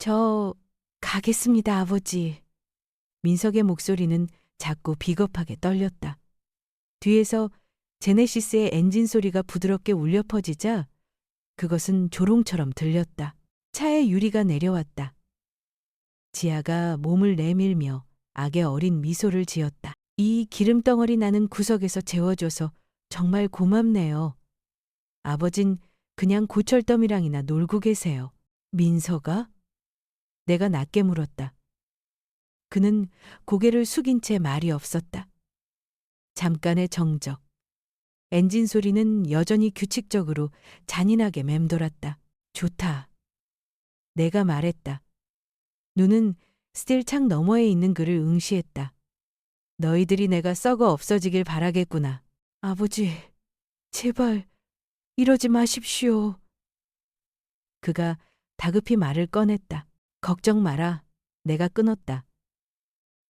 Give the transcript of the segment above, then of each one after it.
저 가겠습니다, 아버지. 민석의 목소리는 작고 비겁하게 떨렸다. 뒤에서 제네시스의 엔진 소리가 부드럽게 울려 퍼지자 그것은 조롱처럼 들렸다. 차의 유리가 내려왔다. 지아가 몸을 내밀며 악의 어린 미소를 지었다. 이 기름덩어리 나는 구석에서 재워줘서 정말 고맙네요. 아버진 그냥 고철더미랑이나 놀고 계세요. 민서가? 내가 낮게 물었다. 그는 고개를 숙인 채 말이 없었다. 잠깐의 정적. 엔진 소리는 여전히 규칙적으로 잔인하게 맴돌았다. 좋다. 내가 말했다. 눈은 스틸 창 너머에 있는 그를 응시했다. 너희들이 내가 썩어 없어지길 바라겠구나. 아버지, 제발 이러지 마십시오. 그가 다급히 말을 꺼냈다. 걱정 마라. 내가 끊었다.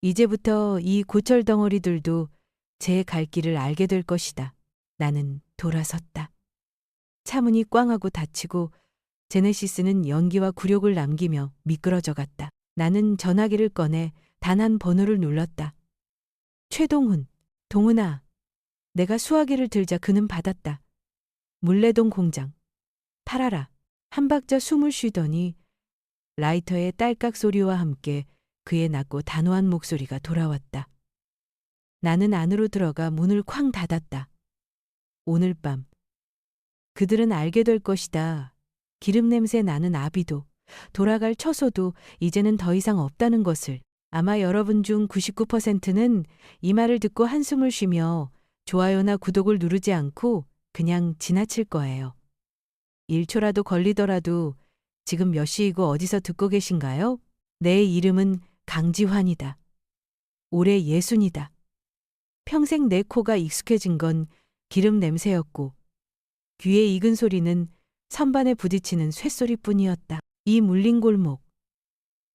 이제부터 이 고철 덩어리들도 제 갈 길을 알게 될 것이다. 나는 돌아섰다. 차문이 꽝 하고 닫히고 제네시스는 연기와 굴욕을 남기며 미끄러져 갔다. 나는 전화기를 꺼내 단 한 번호를 눌렀다. 최동훈, 동훈아. 내가 수화기를 들자 그는 받았다. 물레동 공장. 팔아라. 한 박자 숨을 쉬더니 라이터의 딸깍 소리와 함께 그의 낮고 단호한 목소리가 돌아왔다. 나는 안으로 들어가 문을 쾅 닫았다. 오늘 밤 그들은 알게 될 것이다. 기름 냄새 나는 아비도 돌아갈 처소도 이제는 더 이상 없다는 것을. 아마 여러분 중 99%는 이 말을 듣고 한숨을 쉬며 좋아요나 구독을 누르지 않고 그냥 지나칠 거예요. 1초라도 걸리더라도 지금 몇 시이고 어디서 듣고 계신가요? 내 이름은 강지환이다. 올해 60이다. 평생 내 코가 익숙해진 건 기름 냄새였고 귀에 익은 소리는 선반에 부딪히는 쇳소리뿐이었다. 이 물린 골목,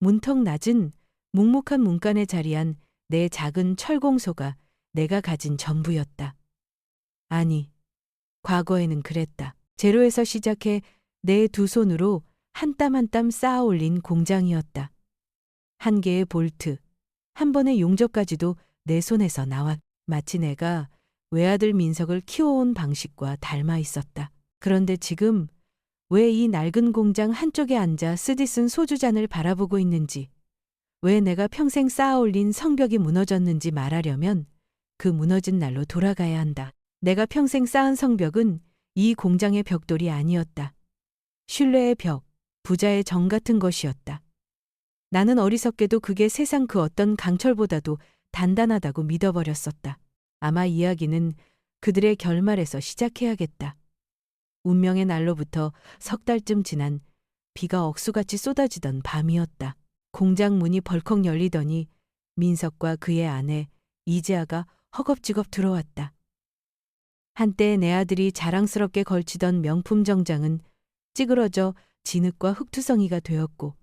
문턱 낮은 묵묵한 문간에 자리한 내 작은 철공소가 내가 가진 전부였다. 아니, 과거에는 그랬다. 제로에서 시작해 내 두 손으로 한 땀 한 땀 쌓아 올린 공장이었다. 한 개의 볼트, 한 번의 용접까지도 내 손에서 나왔. 마치 내가 외아들 민석을 키워온 방식과 닮아 있었다. 그런데 지금 왜 이 낡은 공장 한쪽에 앉아 쓰디쓴 소주잔을 바라보고 있는지, 왜 내가 평생 쌓아 올린 성벽이 무너졌는지 말하려면 그 무너진 날로 돌아가야 한다. 내가 평생 쌓은 성벽은 이 공장의 벽돌이 아니었다. 신뢰의 벽, 부자의 정 같은 것이었다. 나는 어리석게도 그게 세상 그 어떤 강철보다도 단단하다고 믿어버렸었다. 아마 이야기는 그들의 결말에서 시작해야겠다. 운명의 날로부터 석 달쯤 지난 비가 억수같이 쏟아지던 밤이었다. 공장 문이 벌컥 열리더니 민석과 그의 아내 이재아가 허겁지겁 들어왔다. 한때 내 아들이 자랑스럽게 걸치던 명품 정장은 찌그러져 진흙과 흙투성이가 되었고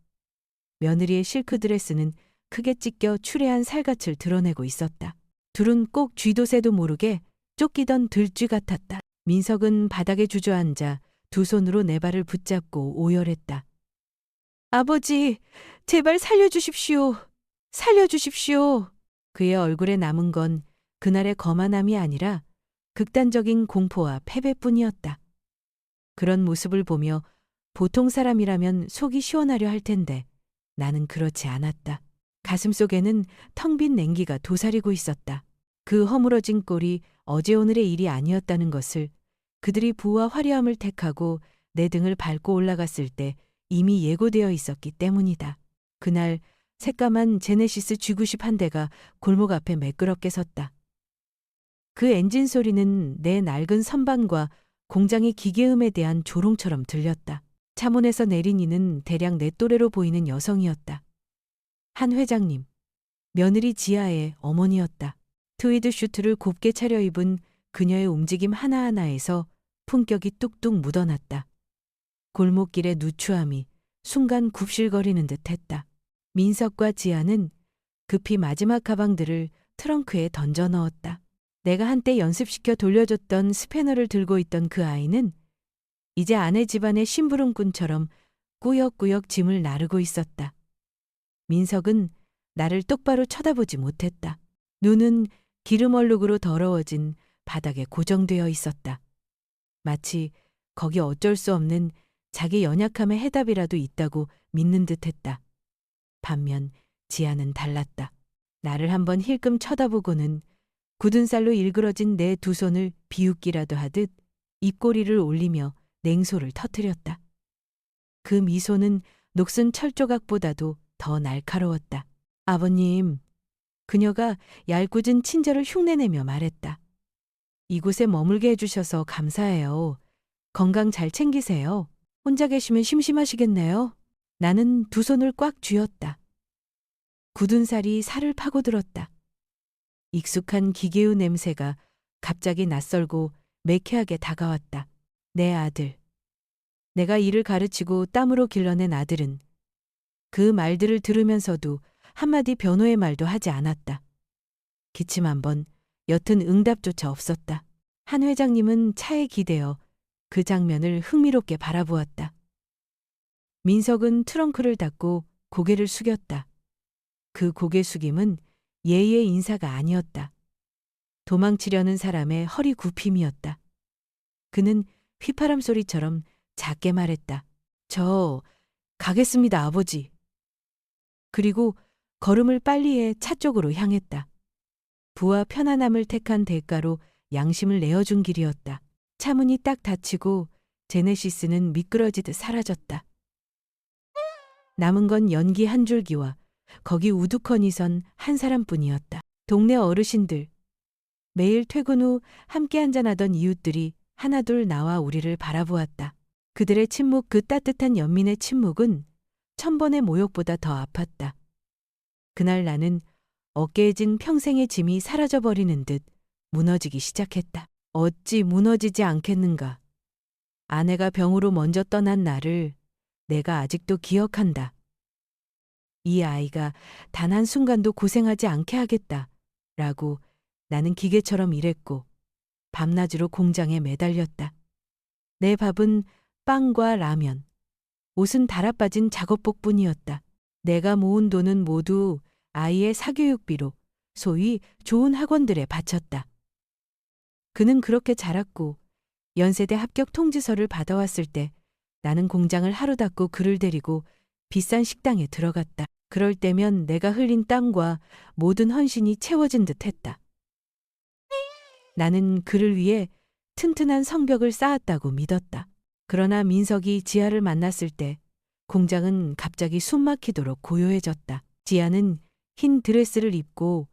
며느리의 실크 드레스는 크게 찢겨 추레한 살갗을 드러내고 있었다. 둘은 꼭 쥐도 새도 모르게 쫓기던 들쥐 같았다. 민석은 바닥에 주저앉아 두 손으로 내 발을 붙잡고 오열했다. 아버지, 제발 살려주십시오. 살려주십시오. 그의 얼굴에 남은 건 그날의 거만함이 아니라 극단적인 공포와 패배뿐이었다. 그런 모습을 보며 보통 사람이라면 속이 시원하려 할 텐데 나는 그렇지 않았다. 가슴속에는 텅 빈 냉기가 도사리고 있었다. 그 허물어진 꼴이 어제 오늘의 일이 아니었다는 것을 그들이 부와 화려함을 택하고 내 등을 밟고 올라갔을 때 이미 예고되어 있었기 때문이다. 그날 새까만 제네시스 G90 한 대가 골목 앞에 매끄럽게 섰다. 그 엔진 소리는 내 낡은 선반과 공장의 기계음에 대한 조롱처럼 들렸다. 차문에서 내린 이는 대략 내 또래로 보이는 여성이었다. 한 회장님, 며느리 지아의 어머니였다. 트위드 슈트를 곱게 차려입은 그녀의 움직임 하나하나에서 품격이 뚝뚝 묻어났다. 골목길의 누추함이 순간 굽실거리는 듯했다. 민석과 지아는 급히 마지막 가방들을 트렁크에 던져 넣었다. 내가 한때 연습시켜 돌려줬던 스패너를 들고 있던 그 아이는 이제 아내 집안의 심부름꾼처럼 꾸역꾸역 짐을 나르고 있었다. 민석은 나를 똑바로 쳐다보지 못했다. 눈은 기름 얼룩으로 더러워진 바닥에 고정되어 있었다. 마치 거기 어쩔 수 없는 자기 연약함의 해답이라도 있다고 믿는 듯했다. 반면 지아는 달랐다. 나를 한번 힐끔 쳐다보고는 굳은 살로 일그러진 내 두 손을 비웃기라도 하듯 입꼬리를 올리며 냉소를 터뜨렸다. 그 미소는 녹슨 철조각보다도 더 날카로웠다. 아버님, 그녀가 얄궂은 친절을 흉내내며 말했다. 이곳에 머물게 해주셔서 감사해요. 건강 잘 챙기세요. 혼자 계시면 심심하시겠네요. 나는 두 손을 꽉 쥐었다. 굳은 살이 살을 파고들었다. 익숙한 기계의 냄새가 갑자기 낯설고 매캐하게 다가왔다. 내 아들. 내가 이를 가르치고 땀으로 길러낸 아들은 그 말들을 들으면서도 한마디 변호의 말도 하지 않았다. 기침 한 번, 옅은 응답조차 없었다. 한 회장님은 차에 기대어 그 장면을 흥미롭게 바라보았다. 민석은 트렁크를 닫고 고개를 숙였다. 그 고개 숙임은 예의의 인사가 아니었다. 도망치려는 사람의 허리 굽힘이었다. 그는 휘파람 소리처럼 작게 말했다. 저 가겠습니다, 아버지. 그리고 걸음을 빨리 해 차 쪽으로 향했다. 부와 편안함을 택한 대가로 양심을 내어준 길이었다. 차 문이 딱 닫히고 제네시스는 미끄러지듯 사라졌다. 남은 건 연기 한 줄기와 거기 우두커니 선 한 사람뿐이었다. 동네 어르신들, 매일 퇴근 후 함께 한잔하던 이웃들이 하나둘 나와 우리를 바라보았다. 그들의 침묵, 그 따뜻한 연민의 침묵은 천번의 모욕보다 더 아팠다. 그날 나는 어깨에 진 평생의 짐이 사라져버리는 듯 무너지기 시작했다. 어찌 무너지지 않겠는가. 아내가 병으로 먼저 떠난 나를 내가 아직도 기억한다. 이 아이가 단 한순간도 고생하지 않게 하겠다. 라고 나는 기계처럼 일했고 밤낮으로 공장에 매달렸다. 내 밥은 빵과 라면, 옷은 달아빠진 작업복뿐이었다. 내가 모은 돈은 모두 아이의 사교육비로 소위 좋은 학원들에 바쳤다. 그는 그렇게 자랐고 연세대 합격 통지서를 받아왔을 때 나는 공장을 하루 닫고 그를 데리고 비싼 식당에 들어갔다. 그럴 때면 내가 흘린 땀과 모든 헌신이 채워진 듯 했다. 나는 그를 위해 튼튼한 성벽을 쌓았다고 믿었다. 그러나 민석이 지아를 만났을 때 공장은 갑자기 숨막히도록 고요해졌다. 지아는 흰 드레스를 입고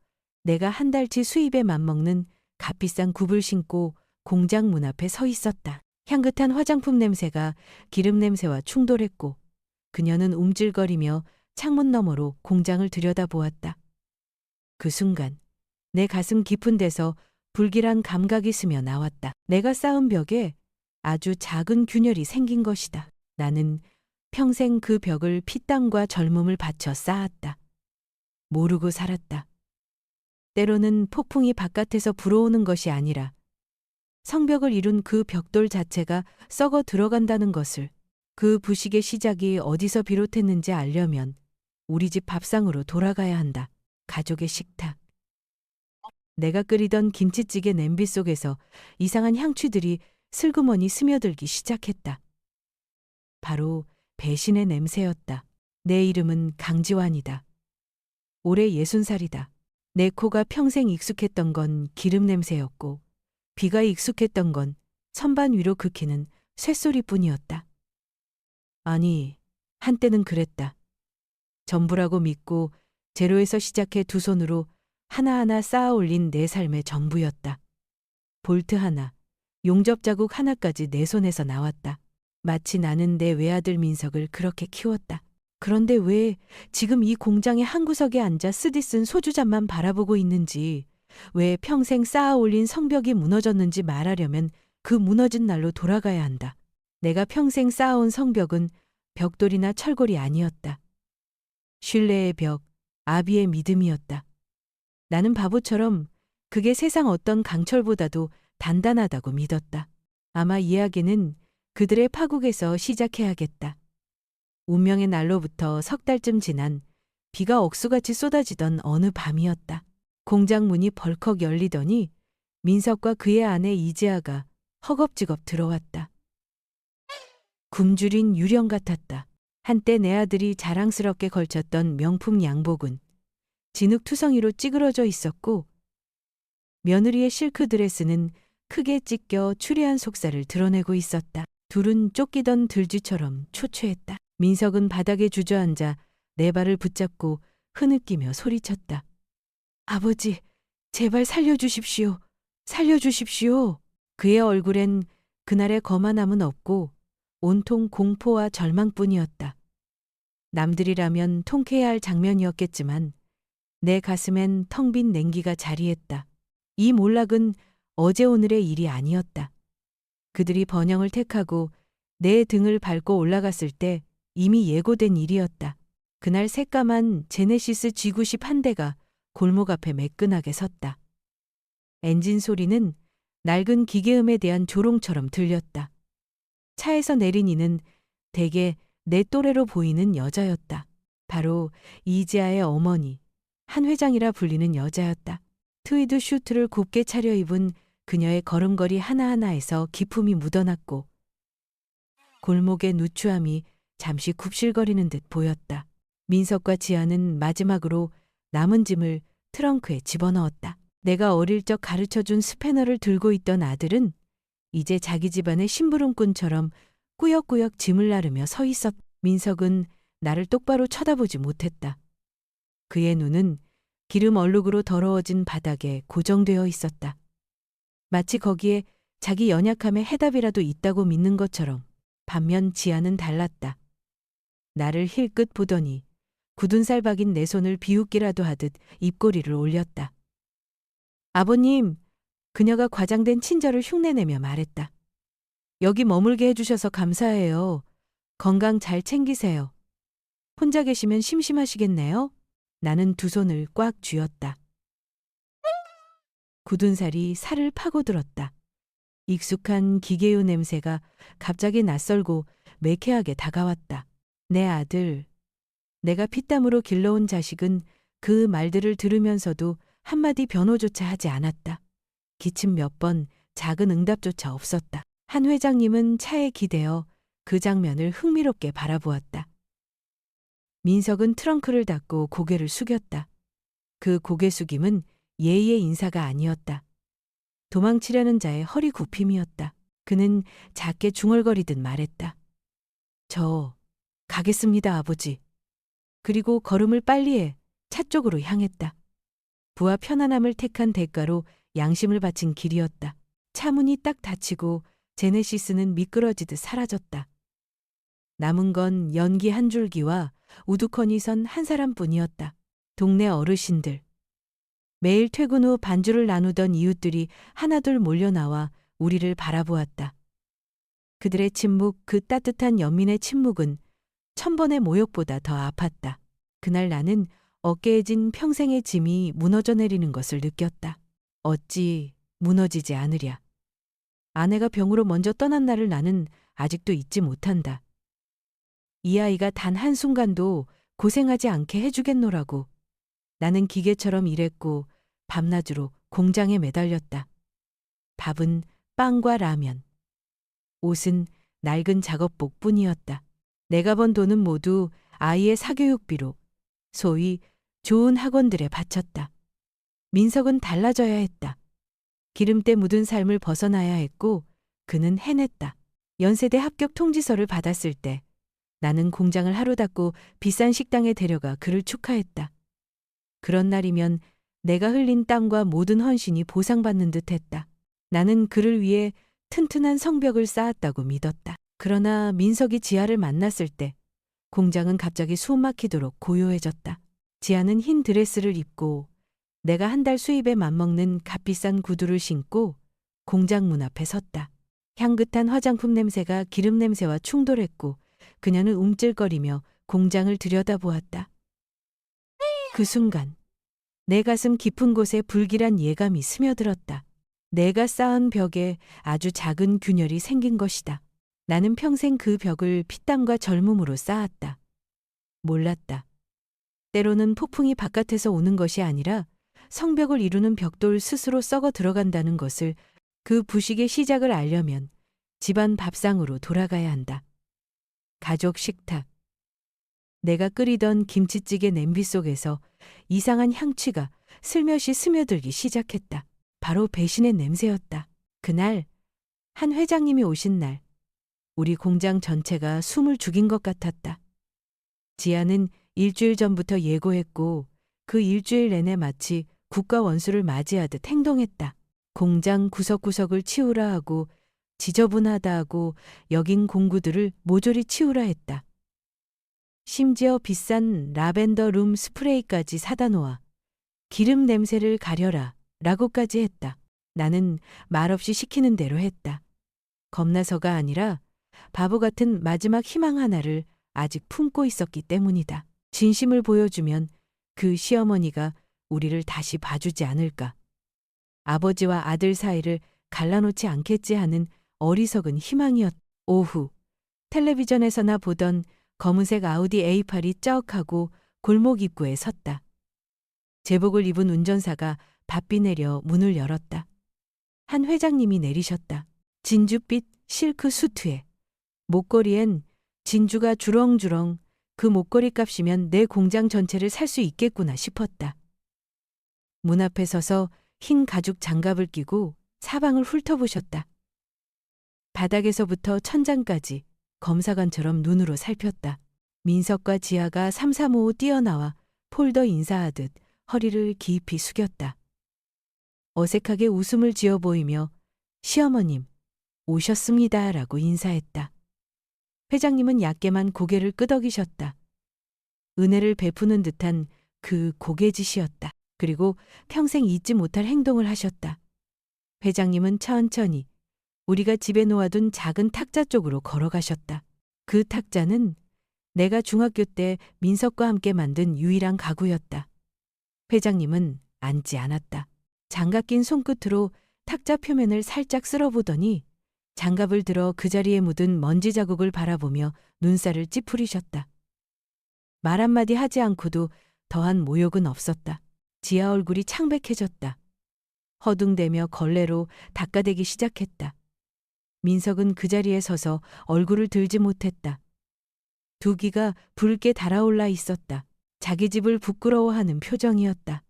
내가 한 달치 수입에 맞먹는 값비싼 굽을 신고 공장 문 앞에 서 있었다. 향긋한 화장품 냄새가 기름 냄새와 충돌했고 그녀는 움찔거리며 창문 너머로 공장을 들여다보았다. 그 순간 내 가슴 깊은 데서 불길한 감각이 스며 나왔다. 내가 쌓은 벽에 아주 작은 균열이 생긴 것이다. 나는 평생 그 벽을 피땀과 젊음을 바쳐 쌓았다. 모르고 살았다. 때로는 폭풍이 바깥에서 불어오는 것이 아니라 성벽을 이룬 그 벽돌 자체가 썩어 들어간다는 것을, 그 부식의 시작이 어디서 비롯했는지 알려면 우리 집 밥상으로 돌아가야 한다. 가족의 식탁. 내가 끓이던 김치찌개 냄비 속에서 이상한 향취들이 슬그머니 스며들기 시작했다. 바로 배신의 냄새였다. 내 이름은 강지환이다. 올해 60살이다. 내 코가 평생 익숙했던 건 기름 냄새였고 귀가 익숙했던 건 선반 위로 긁히는 쇳소리뿐이었다. 아니, 한때는 그랬다. 전부라고 믿고 제로에서 시작해 두 손으로 하나하나 쌓아 올린 내 삶의 전부였다. 볼트 하나, 용접 자국 하나까지 내 손에서 나왔다. 마치 나는 내 외아들 민석을 그렇게 키웠다. 그런데 왜 지금 이 공장의 한 구석에 앉아 쓰디쓴 소주잔만 바라보고 있는지, 왜 평생 쌓아 올린 성벽이 무너졌는지 말하려면 그 무너진 날로 돌아가야 한다. 내가 평생 쌓아온 성벽은 벽돌이나 철골이 아니었다. 신뢰의 벽, 아비의 믿음이었다. 나는 바보처럼 그게 세상 어떤 강철보다도 단단하다고 믿었다. 아마 이야기는 그들의 파국에서 시작해야겠다. 운명의 날로부터 석 달쯤 지난 비가 억수같이 쏟아지던 어느 밤이었다. 공장 문이 벌컥 열리더니 민석과 그의 아내 이지아가 허겁지겁 들어왔다. 굶주린 유령 같았다. 한때 내 아들이 자랑스럽게 걸쳤던 명품 양복은 진흙투성이로 찌그러져 있었고 며느리의 실크 드레스는 크게 찢겨 추리한 속살을 드러내고 있었다. 둘은 쫓기던 들쥐처럼 초췌했다. 민석은 바닥에 주저앉아 내 발을 붙잡고 흐느끼며 소리쳤다. 아버지, 제발 살려주십시오. 살려주십시오. 그의 얼굴엔 그날의 거만함은 없고 온통 공포와 절망뿐이었다. 남들이라면 통쾌해야 할 장면이었겠지만 내 가슴엔 텅 빈 냉기가 자리했다. 이 몰락은 어제 오늘의 일이 아니었다. 그들이 번영을 택하고 내 등을 밟고 올라갔을 때 이미 예고된 일이었다. 그날 새까만 제네시스 G90 한 대가 골목 앞에 매끈하게 섰다. 엔진 소리는 낡은 기계음에 대한 조롱처럼 들렸다. 차에서 내린 이는 대개 내 또래로 보이는 여자였다. 바로 이지아의 어머니, 한 회장이라 불리는 여자였다. 트위드 슈트를 곱게 차려입은 그녀의 걸음걸이 하나하나에서 기품이 묻어났고 골목의 누추함이 잠시 굽실거리는 듯 보였다. 민석과 지아는 마지막으로 남은 짐을 트렁크에 집어넣었다. 내가 어릴 적 가르쳐준 스패너를 들고 있던 아들은 이제 자기 집안의 심부름꾼처럼 꾸역꾸역 짐을 나르며 서 있었다. 민석은 나를 똑바로 쳐다보지 못했다. 그의 눈은 기름 얼룩으로 더러워진 바닥에 고정되어 있었다. 마치 거기에 자기 연약함의 해답이라도 있다고 믿는 것처럼. 반면 지아는 달랐다. 나를 힐끗 보더니 굳은 살 박인 내 손을 비웃기라도 하듯 입꼬리를 올렸다. 아버님, 그녀가 과장된 친절을 흉내내며 말했다. 여기 머물게 해주셔서 감사해요. 건강 잘 챙기세요. 혼자 계시면 심심하시겠네요. 나는 두 손을 꽉 쥐었다. 굳은 살이 살을 파고들었다. 익숙한 기계유 냄새가 갑자기 낯설고 매캐하게 다가왔다. 내 아들, 내가 피땀으로 길러온 자식은 그 말들을 들으면서도 한마디 변호조차 하지 않았다. 기침 몇 번, 작은 응답조차 없었다. 한 회장님은 차에 기대어 그 장면을 흥미롭게 바라보았다. 민석은 트렁크를 닫고 고개를 숙였다. 그 고개 숙임은 예의의 인사가 아니었다. 도망치려는 자의 허리 굽힘이었다. 그는 작게 중얼거리듯 말했다. 저 가겠습니다, 아버지. 그리고 걸음을 빨리 해 차 쪽으로 향했다. 부와 편안함을 택한 대가로 양심을 바친 길이었다. 차 문이 딱 닫히고 제네시스는 미끄러지듯 사라졌다. 남은 건 연기 한 줄기와 우두커니 선 한 사람뿐이었다. 동네 어르신들. 매일 퇴근 후 반주를 나누던 이웃들이 하나둘 몰려나와 우리를 바라보았다. 그들의 침묵, 그 따뜻한 연민의 침묵은 천번의 모욕보다 더 아팠다. 그날 나는 어깨에 진 평생의 짐이 무너져 내리는 것을 느꼈다. 어찌 무너지지 않으랴. 아내가 병으로 먼저 떠난 날을 나는 아직도 잊지 못한다. 이 아이가 단 한순간도 고생하지 않게 해주겠노라고. 나는 기계처럼 일했고 밤낮으로 공장에 매달렸다. 밥은 빵과 라면. 옷은 낡은 작업복 뿐이었다. 내가 번 돈은 모두 아이의 사교육비로, 소위 좋은 학원들에 바쳤다. 민석은 달라져야 했다. 기름때 묻은 삶을 벗어나야 했고 그는 해냈다. 연세대 합격 통지서를 받았을 때 나는 공장을 하루 닫고 비싼 식당에 데려가 그를 축하했다. 그런 날이면 내가 흘린 땀과 모든 헌신이 보상받는 듯했다. 나는 그를 위해 튼튼한 성벽을 쌓았다고 믿었다. 그러나 민석이 지아를 만났을 때 공장은 갑자기 숨 막히도록 고요해졌다. 지아는 흰 드레스를 입고 내가 한 달 수입에 맞먹는 값비싼 구두를 신고 공장 문 앞에 섰다. 향긋한 화장품 냄새가 기름 냄새와 충돌했고 그녀는 움찔거리며 공장을 들여다보았다. 그 순간 내 가슴 깊은 곳에 불길한 예감이 스며들었다. 내가 쌓은 벽에 아주 작은 균열이 생긴 것이다. 나는 평생 그 벽을 피땀과 젊음으로 쌓았다. 몰랐다. 때로는 폭풍이 바깥에서 오는 것이 아니라 성벽을 이루는 벽돌 스스로 썩어 들어간다는 것을, 그 부식의 시작을 알려면 집안 밥상으로 돌아가야 한다. 가족 식탁. 내가 끓이던 김치찌개 냄비 속에서 이상한 향취가 슬며시 스며들기 시작했다. 바로 배신의 냄새였다. 그날, 한 회장님이 오신 날, 우리 공장 전체가 숨을 죽인 것 같았다. 지아는 일주일 전부터 예고했고 그 일주일 내내 마치 국가 원수를 맞이하듯 행동했다. 공장 구석구석을 치우라 하고 지저분하다 하고 여긴 공구들을 모조리 치우라 했다. 심지어 비싼 라벤더 룸 스프레이까지 사다 놓아 기름 냄새를 가려라 라고까지 했다. 나는 말없이 시키는 대로 했다. 겁나서가 아니라 바보 같은 마지막 희망 하나를 아직 품고 있었기 때문이다. 진심을 보여주면 그 시어머니가 우리를 다시 봐주지 않을까. 아버지와 아들 사이를 갈라놓지 않겠지 하는 어리석은 희망이었다. 오후, 텔레비전에서나 보던 검은색 아우디 A8이 쩍 하고 골목 입구에 섰다. 제복을 입은 운전사가 바삐 내려 문을 열었다. 한 회장님이 내리셨다. 진주빛 실크 수트에 목걸이엔 진주가 주렁주렁. 그 목걸이 값이면 내 공장 전체를 살 수 있겠구나 싶었다. 문 앞에 서서 흰 가죽 장갑을 끼고 사방을 훑어보셨다. 바닥에서부터 천장까지 검사관처럼 눈으로 살폈다. 민석과 지아가 삼삼오오 뛰어나와 폴더 인사하듯 허리를 깊이 숙였다. 어색하게 웃음을 지어 보이며 시어머님, 오셨습니다 라고 인사했다. 회장님은 얕게만 고개를 끄덕이셨다. 은혜를 베푸는 듯한 그 고개짓이었다. 그리고 평생 잊지 못할 행동을 하셨다. 회장님은 천천히 우리가 집에 놓아둔 작은 탁자 쪽으로 걸어가셨다. 그 탁자는 내가 중학교 때 민석과 함께 만든 유일한 가구였다. 회장님은 앉지 않았다. 장갑 낀 손끝으로 탁자 표면을 살짝 쓸어보더니 장갑을 들어 그 자리에 묻은 먼지 자국을 바라보며 눈살을 찌푸리셨다. 말 한마디 하지 않고도 더한 모욕은 없었다. 지아 얼굴이 창백해졌다. 허둥대며 걸레로 닦아대기 시작했다. 민석은 그 자리에 서서 얼굴을 들지 못했다. 두 귀가 붉게 달아올라 있었다. 자기 집을 부끄러워하는 표정이었다.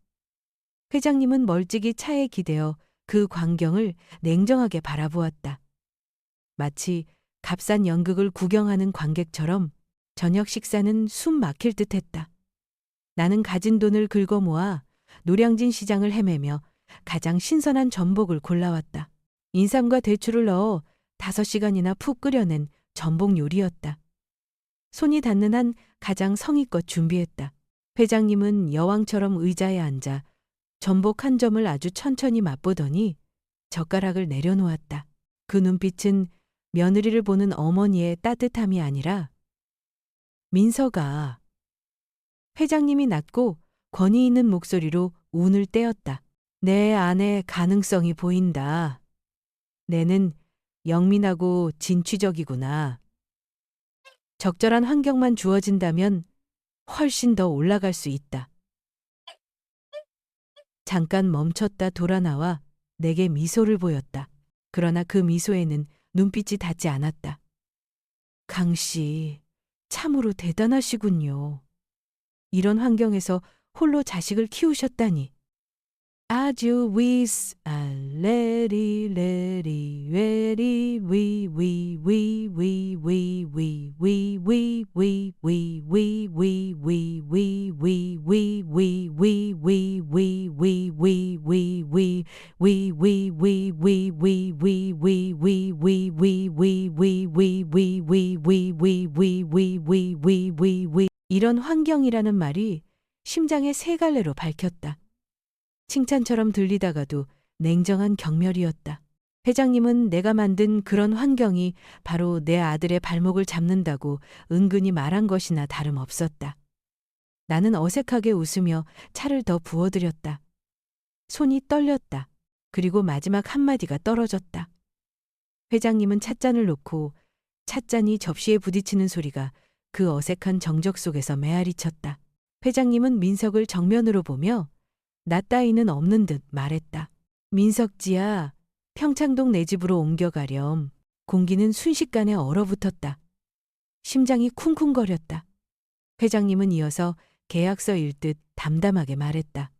회장님은 멀찍이 차에 기대어 그 광경을 냉정하게 바라보았다. 마치 값싼 연극을 구경하는 관객처럼 저녁 식사는 숨 막힐 듯했다. 나는 가진 돈을 긁어 모아 노량진 시장을 헤매며 가장 신선한 전복을 골라왔다. 인삼과 대추를 넣어 5시간이나 푹 끓여낸 전복 요리였다. 손이 닿는 한 가장 성의껏 준비했다. 회장님은 여왕처럼 의자에 앉아 전복 한 점을 아주 천천히 맛보더니 젓가락을 내려놓았다. 그 눈빛은 며느리를 보는 어머니의 따뜻함이 아니라 민서가. 회장님이 낮고 권위 있는 목소리로 운을 떼었다. 내 안에 가능성이 보인다. 내는 영민하고 진취적이구나. 적절한 환경만 주어진다면 훨씬 더 올라갈 수 있다. 잠깐 멈췄다 돌아 나와 내게 미소를 보였다. 그러나 그 미소에는 눈빛이 닿지 않았다. 강 씨, 참으로 대단하시군요. 이런 환경에서 홀로 자식을 키우셨다니. 아주 위스 레리 레리 레리 이런 환경이라는 말이 심장의 세 갈래로 밝혔다. 칭찬처럼 들리다가도 냉정한 경멸이었다. 회장님은 내가 만든 그런 환경이 바로 내 아들의 발목을 잡는다고 은근히 말한 것이나 다름없었다. 나는 어색하게 웃으며 차를 더 부어들였다. 손이 떨렸다. 그리고 마지막 한마디가 떨어졌다. 회장님은 찻잔을 놓고 찻잔이 접시에 부딪히는 소리가 그 어색한 정적 속에서 메아리쳤다. 회장님은 민석을 정면으로 보며 나 따위는 없는 듯 말했다. 민석지야, 평창동 내 집으로 옮겨가렴. 공기는 순식간에 얼어붙었다. 심장이 쿵쿵거렸다. 회장님은 이어서 계약서 읽듯 담담하게 말했다.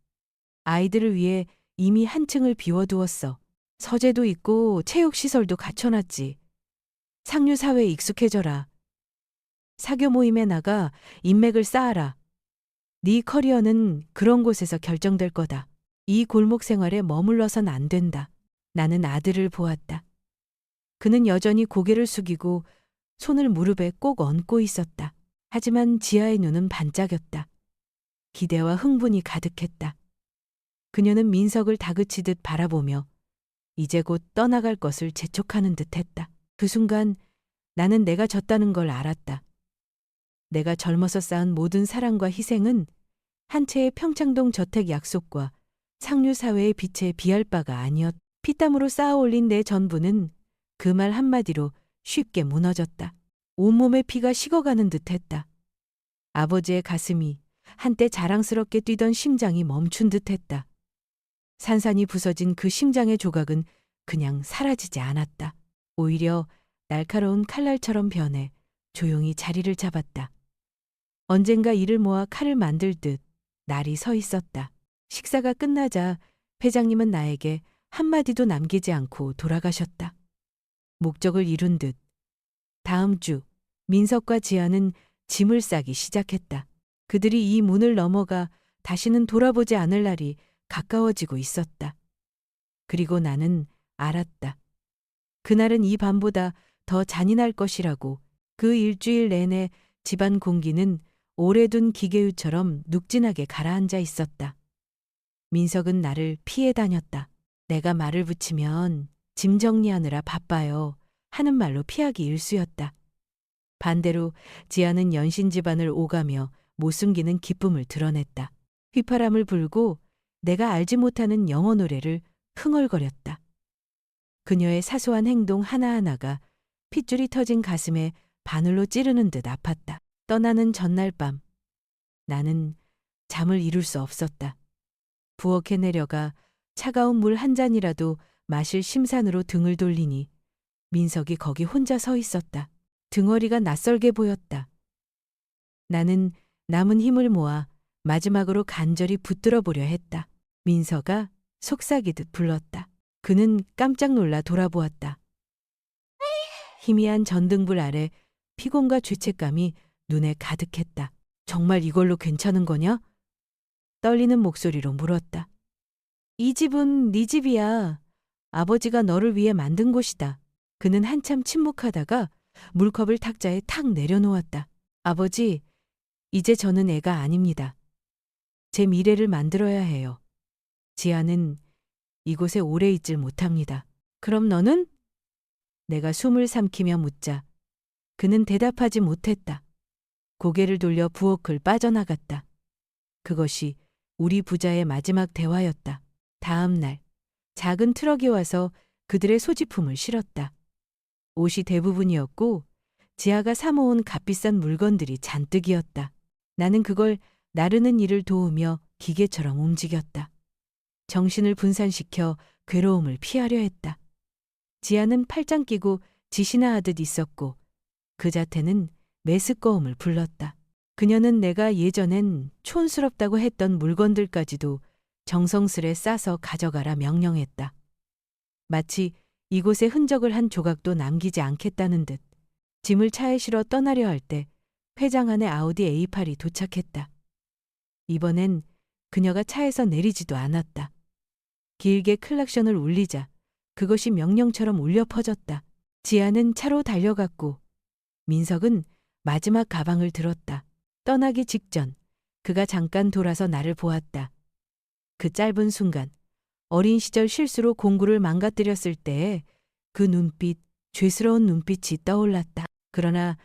아이들을 위해 이미 한 층을 비워두었어. 서재도 있고 체육시설도 갖춰놨지. 상류사회에 익숙해져라. 사교 모임에 나가 인맥을 쌓아라. 네 커리어는 그런 곳에서 결정될 거다. 이 골목 생활에 머물러선 안 된다. 나는 아들을 보았다. 그는 여전히 고개를 숙이고 손을 무릎에 꼭 얹고 있었다. 하지만 지아의 눈은 반짝였다. 기대와 흥분이 가득했다. 그녀는 민석을 다그치듯 바라보며 이제 곧 떠나갈 것을 재촉하는 듯했다. 그 순간 나는 내가 졌다는 걸 알았다. 내가 젊어서 쌓은 모든 사랑과 희생은 한 채의 평창동 저택 약속과 상류사회의 빛에 비할 바가 아니었. 피땀으로 쌓아올린 내 전부는 그 말 한마디로 쉽게 무너졌다. 온몸의 피가 식어가는 듯했다. 아버지의 가슴이 한때 자랑스럽게 뛰던 심장이 멈춘 듯했다. 산산이 부서진 그 심장의 조각은 그냥 사라지지 않았다. 오히려 날카로운 칼날처럼 변해 조용히 자리를 잡았다. 언젠가 이를 모아 칼을 만들 듯 날이 서 있었다. 식사가 끝나자 회장님은 나에게 한마디도 남기지 않고 돌아가셨다. 목적을 이룬 듯 다음 주 민석과 지아는 짐을 싸기 시작했다. 그들이 이 문을 넘어가 다시는 돌아보지 않을 날이 가까워지고 있었다. 그리고 나는 알았다. 그날은 이 밤보다 더 잔인할 것이라고. 그 일주일 내내 집안 공기는 오래둔 기계유처럼 눅진하게 가라앉아 있었다. 민석은 나를 피해 다녔다. 내가 말을 붙이면 짐 정리하느라 바빠요 하는 말로 피하기 일쑤였다. 반대로 지아는 연신 집안을 오가며 못 숨기는 기쁨을 드러냈다. 휘파람을 불고 내가 알지 못하는 영어 노래를 흥얼거렸다. 그녀의 사소한 행동 하나하나가 핏줄이 터진 가슴에 바늘로 찌르는 듯 아팠다. 떠나는 전날 밤 나는 잠을 이룰 수 없었다. 부엌에 내려가 차가운 물 한 잔이라도 마실 심산으로 등을 돌리니 민석이 거기 혼자 서 있었다. 등허리가 낯설게 보였다. 나는 남은 힘을 모아 마지막으로 간절히 붙들어 보려 했다. 민석아, 속삭이듯 불렀다. 그는 깜짝 놀라 돌아보았다. 희미한 전등불 아래 피곤과 죄책감이 눈에 가득했다. 정말 이걸로 괜찮은 거냐? 떨리는 목소리로 물었다. 이 집은 네 집이야. 아버지가 너를 위해 만든 곳이다. 그는 한참 침묵하다가 물컵을 탁자에 탁 내려놓았다. 아버지, 이제 저는 애가 아닙니다. 제 미래를 만들어야 해요. 지아는 이곳에 오래 있질 못합니다. 그럼 너는? 내가 숨을 삼키며 묻자 그는 대답하지 못했다. 고개를 돌려 부엌을 빠져나갔다. 그것이 우리 부자의 마지막 대화였다. 다음 날 작은 트럭이 와서 그들의 소지품을 실었다. 옷이 대부분이었고 지아가 사모은 값비싼 물건들이 잔뜩이었다. 나는 그걸 나르는 일을 도우며 기계처럼 움직였다. 정신을 분산시켜 괴로움을 피하려 했다. 지아는 팔짱 끼고 지시나 하듯 있었고 그 자태는 메스꺼움을 불렀다. 그녀는 내가 예전엔 촌스럽다고 했던 물건들까지도 정성스레 싸서 가져가라 명령했다. 마치 이곳에 흔적을 한 조각도 남기지 않겠다는 듯. 짐을 차에 실어 떠나려 할 때 회장 안의 아우디 A8이 도착했다. 이번엔 그녀가 차에서 내리지도 않았다. 길게 클락션을 울리자 그것이 명령처럼 울려 퍼졌다. 지아는 차로 달려갔고 민석은 마지막 가방을 들었다. 떠나기 직전 그가 잠깐 돌아서 나를 보았다. 그 짧은 순간 어린 시절 실수로 공구를 망가뜨렸을 때의 그 눈빛, 죄스러운 눈빛이 떠올랐다. 그러나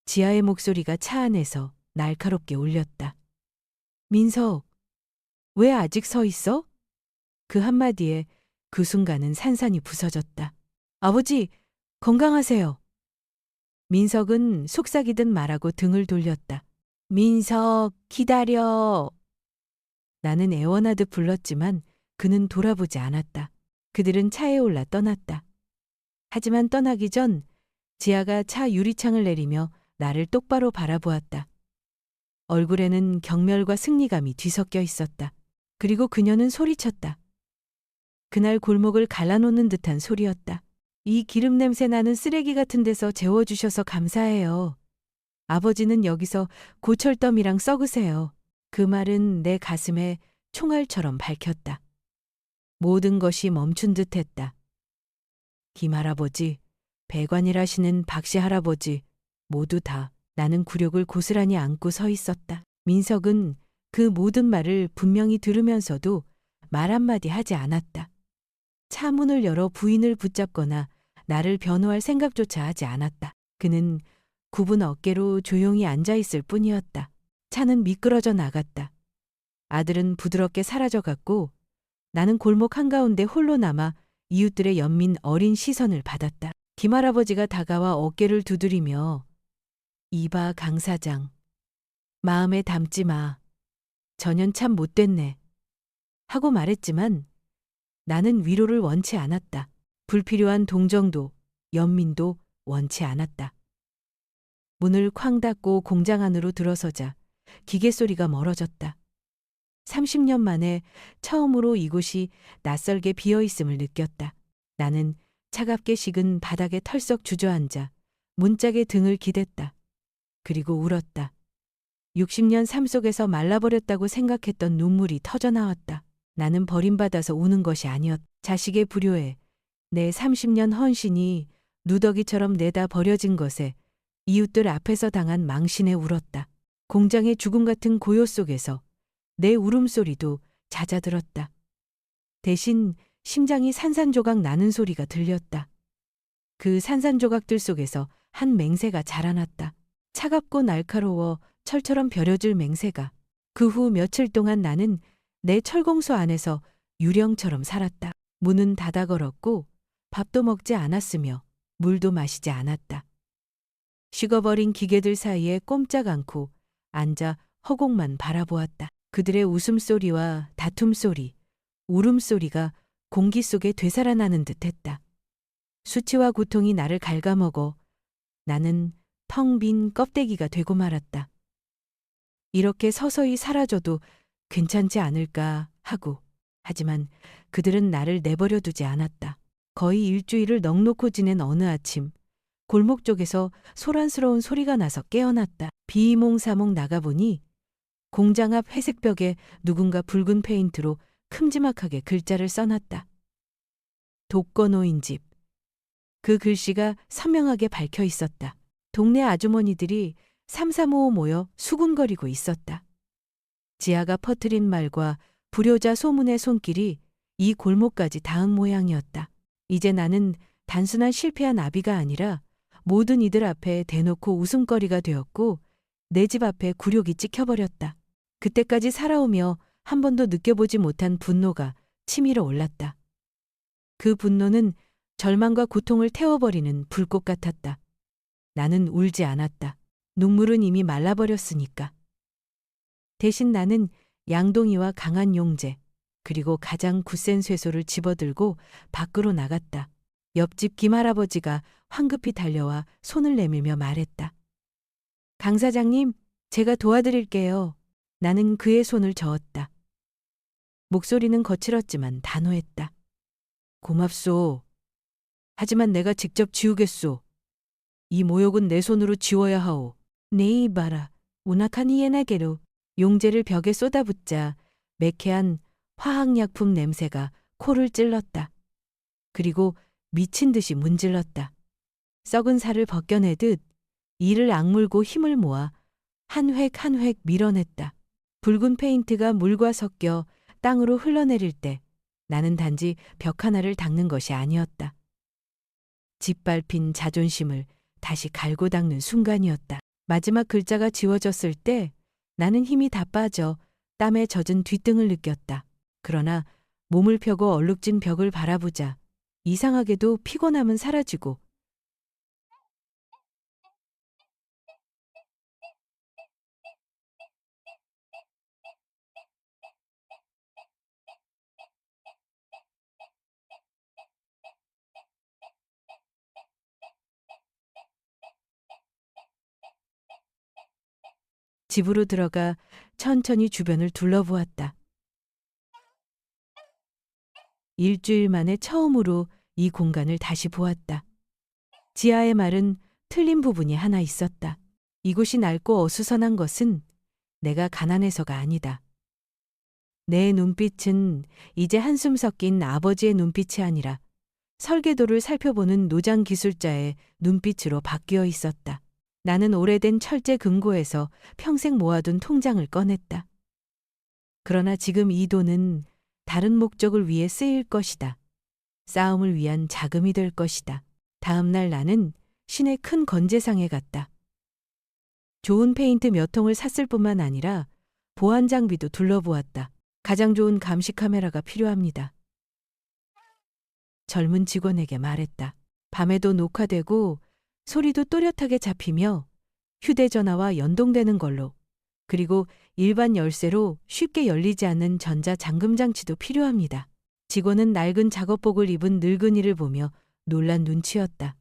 지아의 목소리가 차 안에서 날카롭게 울렸다. 민석, 왜 아직 서 있어? 그 한마디에 그 순간은 산산이 부서졌다. 아버지, 건강하세요. 민석은 속삭이듯 말하고 등을 돌렸다. 민석, 기다려. 나는 애원하듯 불렀지만 그는 돌아보지 않았다. 그들은 차에 올라 떠났다. 하지만 떠나기 전 지아가 차 유리창을 내리며 나를 똑바로 바라보았다. 얼굴에는 경멸과 승리감이 뒤섞여 있었다. 그리고 그녀는 소리쳤다. 그날 골목을 갈라놓는 듯한 소리였다. 이 기름 냄새 나는 쓰레기 같은 데서 재워주셔서 감사해요. 아버지는 여기서 고철더미랑 썩으세요. 그 말은 내 가슴에 총알처럼 밝혔다. 모든 것이 멈춘 듯 했다. 김할아버지, 배관일하시는 박씨 할아버지, 모두 다 나는 굴욕을 고스란히 안고 서 있었다. 민석은 그 모든 말을 분명히 들으면서도 말 한마디 하지 않았다. 차 문을 열어 부인을 붙잡거나 나를 변호할 생각조차 하지 않았다. 그는 굽은 어깨로 조용히 앉아 있을 뿐이었다. 차는 미끄러져 나갔다. 아들은 부드럽게 사라져갔고 나는 골목 한가운데 홀로 남아 이웃들의 연민 어린 시선을 받았다. 김할아버지가 다가와 어깨를 두드리며 이봐 강 사장, 마음에 담지 마. 전현 참 못됐네. 하고 말했지만 나는 위로를 원치 않았다. 불필요한 동정도 연민도 원치 않았다. 문을 쾅 닫고 공장 안으로 들어서자 기계 소리가 멀어졌다. 30년 만에 처음으로 이곳이 낯설게 비어 있음을 느꼈다. 나는 차갑게 식은 바닥에 털썩 주저앉아 문짝에 등을 기댔다. 그리고 울었다. 60년 삶 속에서 말라버렸다고 생각했던 눈물이 터져나왔다. 나는 버림받아서 우는 것이 아니었다. 자식의 불효에 내 30년 헌신이 누더기처럼 내다 버려진 것에 이웃들 앞에서 당한 망신에 울었다. 공장의 죽음 같은 고요 속에서 내 울음소리도 잦아들었다. 대신 심장이 산산조각 나는 소리가 들렸다. 그 산산조각들 속에서 한 맹세가 자라났다. 차갑고 날카로워 철처럼 벼려질 맹세가. 그 후 며칠 동안 나는 내 철공소 안에서 유령처럼 살았다. 문은 닫아 걸었고 밥도 먹지 않았으며 물도 마시지 않았다. 식어버린 기계들 사이에 꼼짝 않고 앉아 허공만 바라보았다. 그들의 웃음소리와 다툼소리, 울음소리가 공기 속에 되살아나는 듯했다. 수치와 고통이 나를 갉아먹어 나는 텅 빈 껍데기가 되고 말았다. 이렇게 서서히 사라져도 괜찮지 않을까 하고 하지만 그들은 나를 내버려 두지 않았다. 거의 일주일을 넋놓고 지낸 어느 아침 골목 쪽에서 소란스러운 소리가 나서 깨어났다. 비몽사몽 나가보니 공장 앞 회색 벽에 누군가 붉은 페인트로 큼지막하게 글자를 써놨다. 독거노인 집. 그 글씨가 선명하게 밝혀 있었다. 동네 아주머니들이 삼삼오오 모여 수군거리고 있었다. 지아가 퍼뜨린 말과 불효자 소문의 손길이 이 골목까지 닿은 모양이었다. 이제 나는 단순한 실패한 아비가 아니라 모든 이들 앞에 대놓고 웃음거리가 되었고 내 집 앞에 굴욕이 찍혀버렸다. 그때까지 살아오며 한 번도 느껴보지 못한 분노가 치밀어 올랐다. 그 분노는 절망과 고통을 태워버리는 불꽃 같았다. 나는 울지 않았다. 눈물은 이미 말라버렸으니까. 대신 나는 양동이와 강한 용제, 그리고 가장 굳센 쇠소를 집어들고 밖으로 나갔다. 옆집 김할아버지가 황급히 달려와 손을 내밀며 말했다. 강 사장님, 제가 도와드릴게요. 나는 그의 손을 저었다. 목소리는 거칠었지만 단호했다. 고맙소. 하지만 내가 직접 지우겠소. 이 모욕은 내 손으로 지워야 하오. 네이 바라, 오나카니에나게로. 용제를 벽에 쏟아붓자 매캐한 화학약품 냄새가 코를 찔렀다. 그리고 미친 듯이 문질렀다. 썩은 살을 벗겨내듯 이를 악물고 힘을 모아 한 획 한 획 밀어냈다. 붉은 페인트가 물과 섞여 땅으로 흘러내릴 때 나는 단지 벽 하나를 닦는 것이 아니었다. 짓밟힌 자존심을 다시 갈고 닦는 순간이었다. 마지막 글자가 지워졌을 때 나는 힘이 다 빠져 땀에 젖은 뒷등을 느꼈다. 그러나 몸을 펴고 얼룩진 벽을 바라보자 이상하게도 피곤함은 사라지고 집으로 들어가 천천히 주변을 둘러보았다. 일주일 만에 처음으로 이 공간을 다시 보았다. 지하의 말은 틀린 부분이 하나 있었다. 이곳이 낡고 어수선한 것은 내가 가난해서가 아니다. 내 눈빛은 이제 한숨 섞인 아버지의 눈빛이 아니라 설계도를 살펴보는 노장 기술자의 눈빛으로 바뀌어 있었다. 나는 오래된 철제 금고에서 평생 모아둔 통장을 꺼냈다. 그러나 지금 이 돈은 다른 목적을 위해 쓰일 것이다. 싸움을 위한 자금이 될 것이다. 다음 날 나는 시내 큰 건재상에 갔다. 좋은 페인트 몇 통을 샀을 뿐만 아니라 보안 장비도 둘러보았다. 가장 좋은 감시 카메라가 필요합니다. 젊은 직원에게 말했다. 밤에도 녹화되고 소리도 또렷하게 잡히며 휴대전화와 연동되는 걸로, 그리고 일반 열쇠로 쉽게 열리지 않는 전자 잠금 장치도 필요합니다. 직원은 낡은 작업복을 입은 늙은이를 보며 놀란 눈치였다.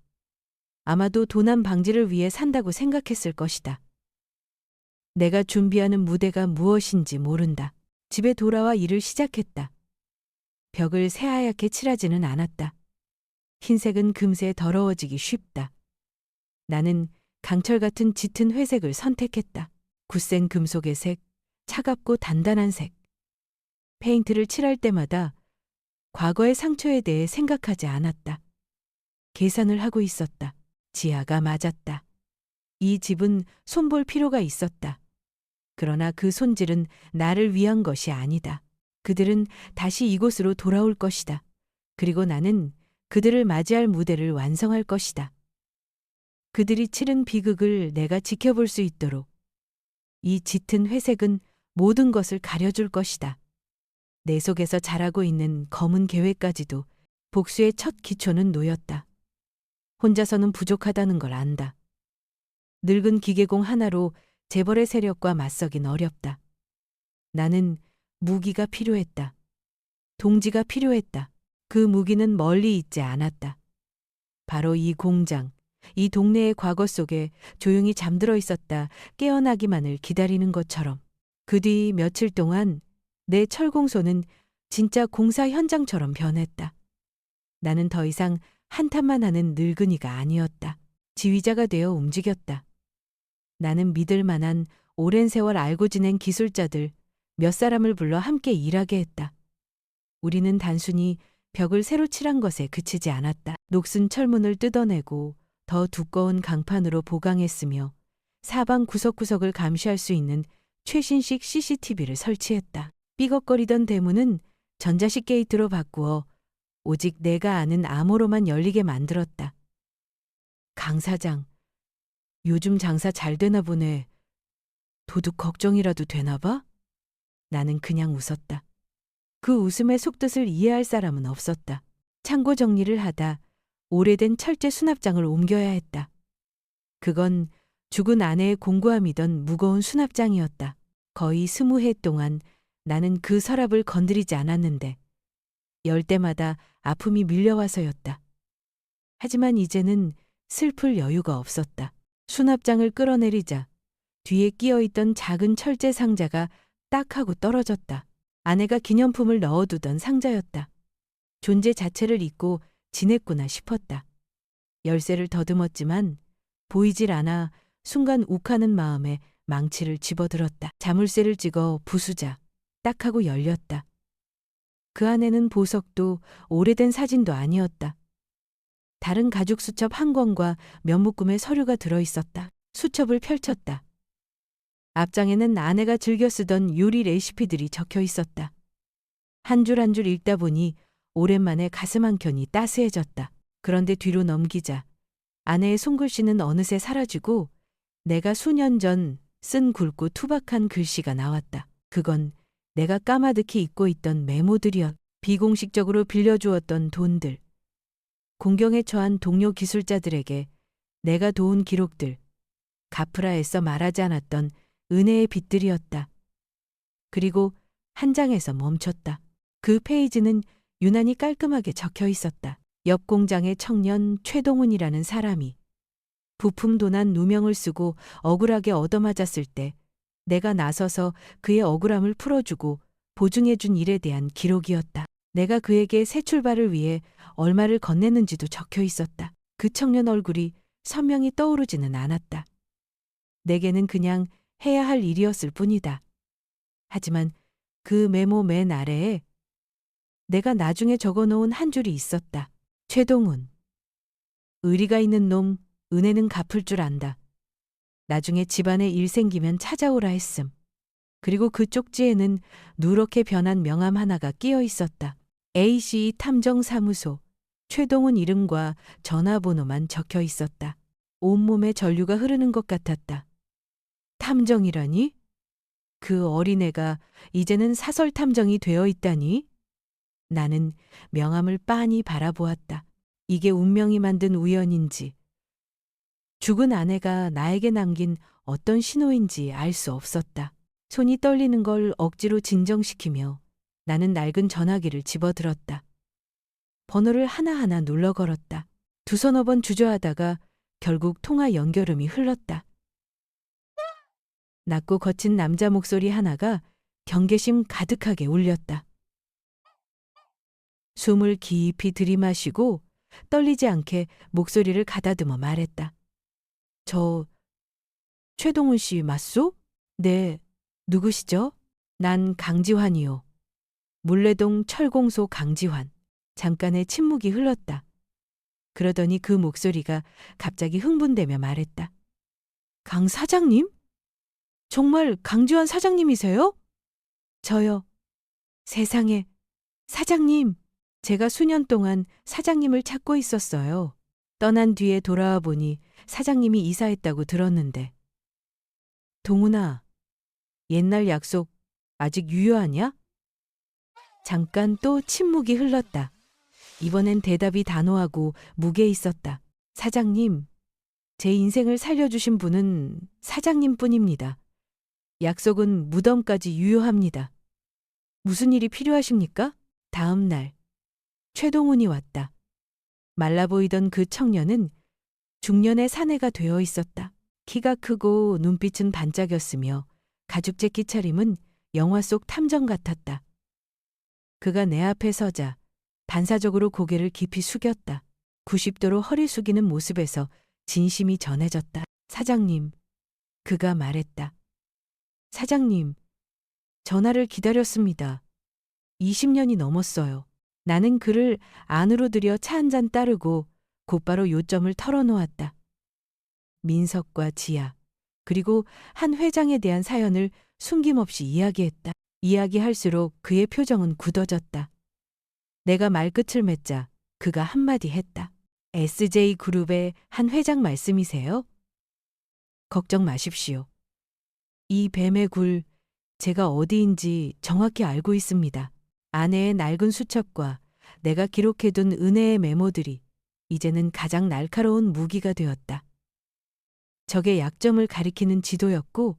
아마도 도난 방지를 위해 산다고 생각했을 것이다. 내가 준비하는 무대가 무엇인지 모른다. 집에 돌아와 일을 시작했다. 벽을 새하얗게 칠하지는 않았다. 흰색은 금세 더러워지기 쉽다. 나는 강철 같은 짙은 회색을 선택했다. 굳센 금속의 색, 차갑고 단단한 색. 페인트를 칠할 때마다 과거의 상처에 대해 생각하지 않았다. 계산을 하고 있었다. 지하가 맞았다. 이 집은 손볼 필요가 있었다. 그러나 그 손질은 나를 위한 것이 아니다. 그들은 다시 이곳으로 돌아올 것이다. 그리고 나는 그들을 맞이할 무대를 완성할 것이다. 그들이 치른 비극을 내가 지켜볼 수 있도록 이 짙은 회색은 모든 것을 가려줄 것이다. 내 속에서 자라고 있는 검은 계획까지도 복수의 첫 기초는 놓였다. 혼자서는 부족하다는 걸 안다. 늙은 기계공 하나로 재벌의 세력과 맞서긴 어렵다. 나는 무기가 필요했다. 동지가 필요했다. 그 무기는 멀리 있지 않았다. 바로 이 공장, 이 동네의 과거 속에 조용히 잠들어 있었다 깨어나기만을 기다리는 것처럼. 그 뒤 며칠 동안 내 철공소는 진짜 공사 현장처럼 변했다. 나는 더 이상 한탄만 하는 늙은이가 아니었다. 지휘자가 되어 움직였다. 나는 믿을 만한 오랜 세월 알고 지낸 기술자들 몇 사람을 불러 함께 일하게 했다. 우리는 단순히 벽을 새로 칠한 것에 그치지 않았다. 녹슨 철문을 뜯어내고 더 두꺼운 강판으로 보강했으며 사방 구석구석을 감시할 수 있는 최신식 CCTV를 설치했다. 삐걱거리던 대문은 전자식 게이트로 바꾸어 오직 내가 아는 암호로만 열리게 만들었다. 강 사장, 요즘 장사 잘 되나 보네. 도둑 걱정이라도 되나 봐? 나는 그냥 웃었다. 그 웃음의 속뜻을 이해할 사람은 없었다. 창고 정리를 하다 오래된 철제 수납장을 옮겨야 했다. 그건 죽은 아내의 공구함이던 무거운 수납장이었다. 거의 20해 동안 나는 그 서랍을 건드리지 않았는데 열 때마다 아픔이 밀려와서였다. 하지만 이제는 슬플 여유가 없었다. 수납장을 끌어내리자 뒤에 끼어있던 작은 철제 상자가 딱 하고 떨어졌다. 아내가 기념품을 넣어두던 상자였다. 존재 자체를 잊고 지냈구나 싶었다. 열쇠를 더듬었지만 보이질 않아 순간 욱하는 마음에 망치를 집어들었다. 자물쇠를 찍어 부수자 딱 하고 열렸다. 그 안에는 보석도 오래된 사진도 아니었다. 다른 가죽 수첩 한 권과 몇 묶음의 서류가 들어있었다. 수첩을 펼쳤다. 앞장에는 아내가 즐겨 쓰던 요리 레시피들이 적혀 있었다. 한 줄 한 줄 읽다 보니 오랜만에 가슴 한켠이 따스해졌다. 그런데 뒤로 넘기자 아내의 손글씨는 어느새 사라지고 내가 수년 전 쓴 굵고 투박한 글씨가 나왔다. 그건 내가 까마득히 잊고 있던 메모들이었다. 비공식적으로 빌려주었던 돈들, 공경에 처한 동료 기술자들에게 내가 도운 기록들, 갚으라 애써 말하지 않았던 은혜의 빚들이었다. 그리고 한 장에서 멈췄다. 그 페이지는 유난히 깔끔하게 적혀 있었다. 옆 공장의 청년 최동훈이라는 사람이 부품 도난 누명을 쓰고 억울하게 얻어맞았을 때 내가 나서서 그의 억울함을 풀어주고 보증해준 일에 대한 기록이었다. 내가 그에게 새 출발을 위해 얼마를 건넸는지도 적혀 있었다. 그 청년 얼굴이 선명히 떠오르지는 않았다. 내게는 그냥 해야 할 일이었을 뿐이다. 하지만 그 메모 맨 아래에 내가 나중에 적어놓은 한 줄이 있었다. 최동훈. 의리가 있는 놈, 은혜는 갚을 줄 안다. 나중에 집안에 일 생기면 찾아오라 했음. 그리고 그 쪽지에는 누렇게 변한 명함 하나가 끼어 있었다. AC 탐정사무소. 최동훈 이름과 전화번호만 적혀 있었다. 온몸에 전류가 흐르는 것 같았다. 탐정이라니? 그 어린애가 이제는 사설 탐정이 되어 있다니? 나는 명함을 빤히 바라보았다. 이게 운명이 만든 우연인지, 죽은 아내가 나에게 남긴 어떤 신호인지 알 수 없었다. 손이 떨리는 걸 억지로 진정시키며 나는 낡은 전화기를 집어들었다. 번호를 하나하나 눌러 걸었다. 두서너 번 주저하다가 결국 통화 연결음이 흘렀다. 낮고 거친 남자 목소리 하나가 경계심 가득하게 울렸다. 숨을 깊이 들이마시고 떨리지 않게 목소리를 가다듬어 말했다. 저 최동훈 씨 맞소? 네, 누구시죠? 난 강지환이요. 물레동 철공소 강지환. 잠깐의 침묵이 흘렀다. 그러더니 그 목소리가 갑자기 흥분되며 말했다. 강 사장님? 정말 강지환 사장님이세요? 저요. 세상에, 사장님. 제가 수년 동안 사장님을 찾고 있었어요. 떠난 뒤에 돌아와 보니 사장님이 이사했다고 들었는데. 동훈아, 옛날 약속 아직 유효하냐? 잠깐 또 침묵이 흘렀다. 이번엔 대답이 단호하고 무게 있었다. 사장님, 제 인생을 살려주신 분은 사장님뿐입니다. 약속은 무덤까지 유효합니다. 무슨 일이 필요하십니까? 다음 날, 최동훈이 왔다. 말라 보이던 그 청년은 중년의 사내가 되어 있었다. 키가 크고 눈빛은 반짝였으며 가죽 재킷 차림은 영화 속 탐정 같았다. 그가 내 앞에 서자 반사적으로 고개를 깊이 숙였다. 90도로 허리 숙이는 모습에서 진심이 전해졌다. 사장님, 그가 말했다. 사장님, 전화를 기다렸습니다. 20년이 넘었어요. 나는 그를 안으로 들여 차 한 잔 따르고 곧바로 요점을 털어놓았다. 민석과 지아, 그리고 한 회장에 대한 사연을 숨김없이 이야기했다. 이야기할수록 그의 표정은 굳어졌다. 내가 말끝을 맺자 그가 한마디 했다. SJ그룹의 한 회장 말씀이세요? 걱정 마십시오. 이 뱀의 굴, 제가 어디인지 정확히 알고 있습니다. 아내의 낡은 수첩과 내가 기록해둔 은혜의 메모들이 이제는 가장 날카로운 무기가 되었다. 적의 약점을 가리키는 지도였고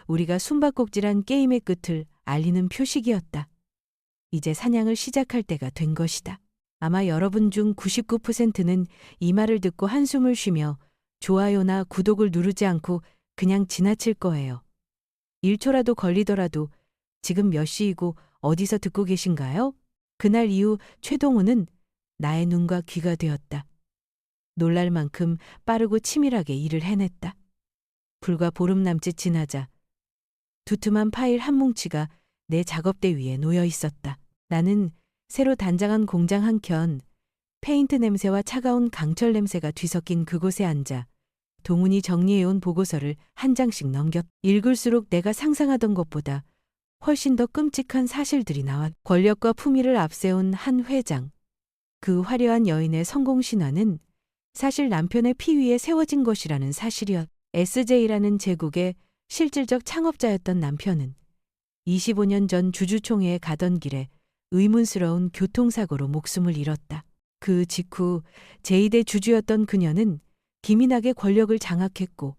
우리가 숨바꼭질한 게임의 끝을 알리는 표식이었다. 이제 사냥을 시작할 때가 된 것이다. 아마 여러분 중 99%는 이 말을 듣고 한숨을 쉬며 좋아요나 구독을 누르지 않고 그냥 지나칠 거예요. 1초라도 걸리더라도 지금 몇 시이고 어디서 듣고 계신가요? 그날 이후 최동훈은 나의 눈과 귀가 되었다. 놀랄 만큼 빠르고 치밀하게 일을 해냈다. 불과 보름 남짓 지나자 두툼한 파일 한 뭉치가 내 작업대 위에 놓여 있었다. 나는 새로 단장한 공장 한켠, 페인트 냄새와 차가운 강철 냄새가 뒤섞인 그곳에 앉아 동훈이 정리해온 보고서를 한 장씩 넘겼. 읽을수록 내가 상상하던 것보다 훨씬 더 끔찍한 사실들이 나왔. 권력과 품위를 앞세운 한 회장. 그 화려한 여인의 성공 신화는 사실 남편의 피 위에 세워진 것이라는 사실이었. SJ라는 제국의 실질적 창업자였던 남편은 25년 전 주주총회에 가던 길에 의문스러운 교통사고로 목숨을 잃었다. 그 직후 제2대 주주였던 그녀는 기민하게 권력을 장악했고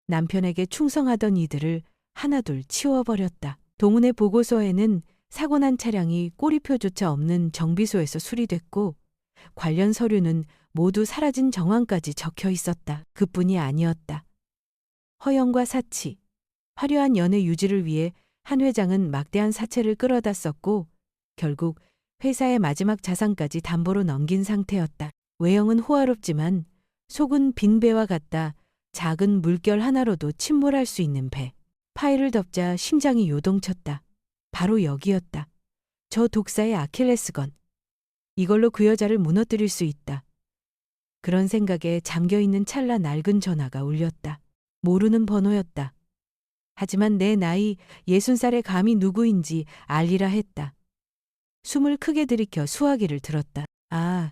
남편에게 충성하던 이들을 하나둘 치워버렸다. 동훈의 보고서에는 사고 난 차량이 꼬리표조차 없는 정비소에서 수리됐고 관련 서류는 모두 사라진 정황까지 적혀 있었다. 그뿐이 아니었다. 허영과 사치, 화려한 연애 유지를 위해 한 회장은 막대한 사채를 끌어다 썼고 결국 회사의 마지막 자산까지 담보로 넘긴 상태였다. 외형은 호화롭지만 속은 빈 배와 같다. 작은 물결 하나로도 침몰할 수 있는 배. 파일을 덮자 심장이 요동쳤다. 바로 여기였다. 저 독사의 아킬레스건. 이걸로 그 여자를 무너뜨릴 수 있다. 그런 생각에 잠겨있는 찰나 낡은 전화가 울렸다. 모르는 번호였다. 하지만 내 나이 60살의 감히 누구인지 알리라 했다. 숨을 크게 들이켜 수화기를 들었다. 아,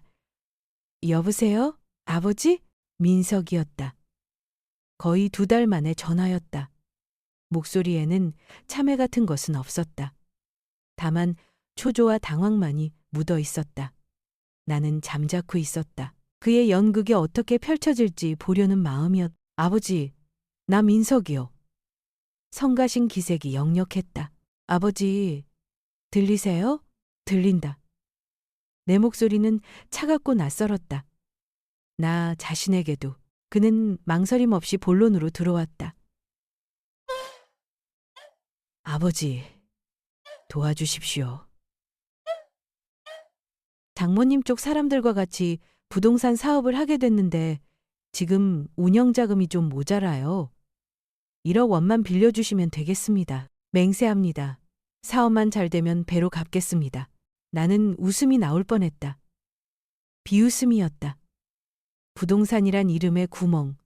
여보세요? 아버지? 민석이었다. 거의 2달 만에 전화였다. 목소리에는 참회 같은 것은 없었다. 다만 초조와 당황만이 묻어 있었다. 나는 잠자코 있었다. 그의 연극이 어떻게 펼쳐질지 보려는 마음이었다. 아버지, 나 민석이요. 성가신 기색이 역력했다. 아버지, 들리세요? 들린다. 내 목소리는 차갑고 낯설었다. 나 자신에게도. 그는 망설임 없이 본론으로 들어왔다. 아버지, 도와주십시오. 장모님 쪽 사람들과 같이 부동산 사업을 하게 됐는데 지금 운영 자금이 좀 모자라요. 1억 원만 빌려주시면 되겠습니다. 맹세합니다. 사업만 잘 되면 배로 갚겠습니다. 나는 웃음이 나올 뻔했다. 비웃음이었다. 부동산이란 이름의 구멍.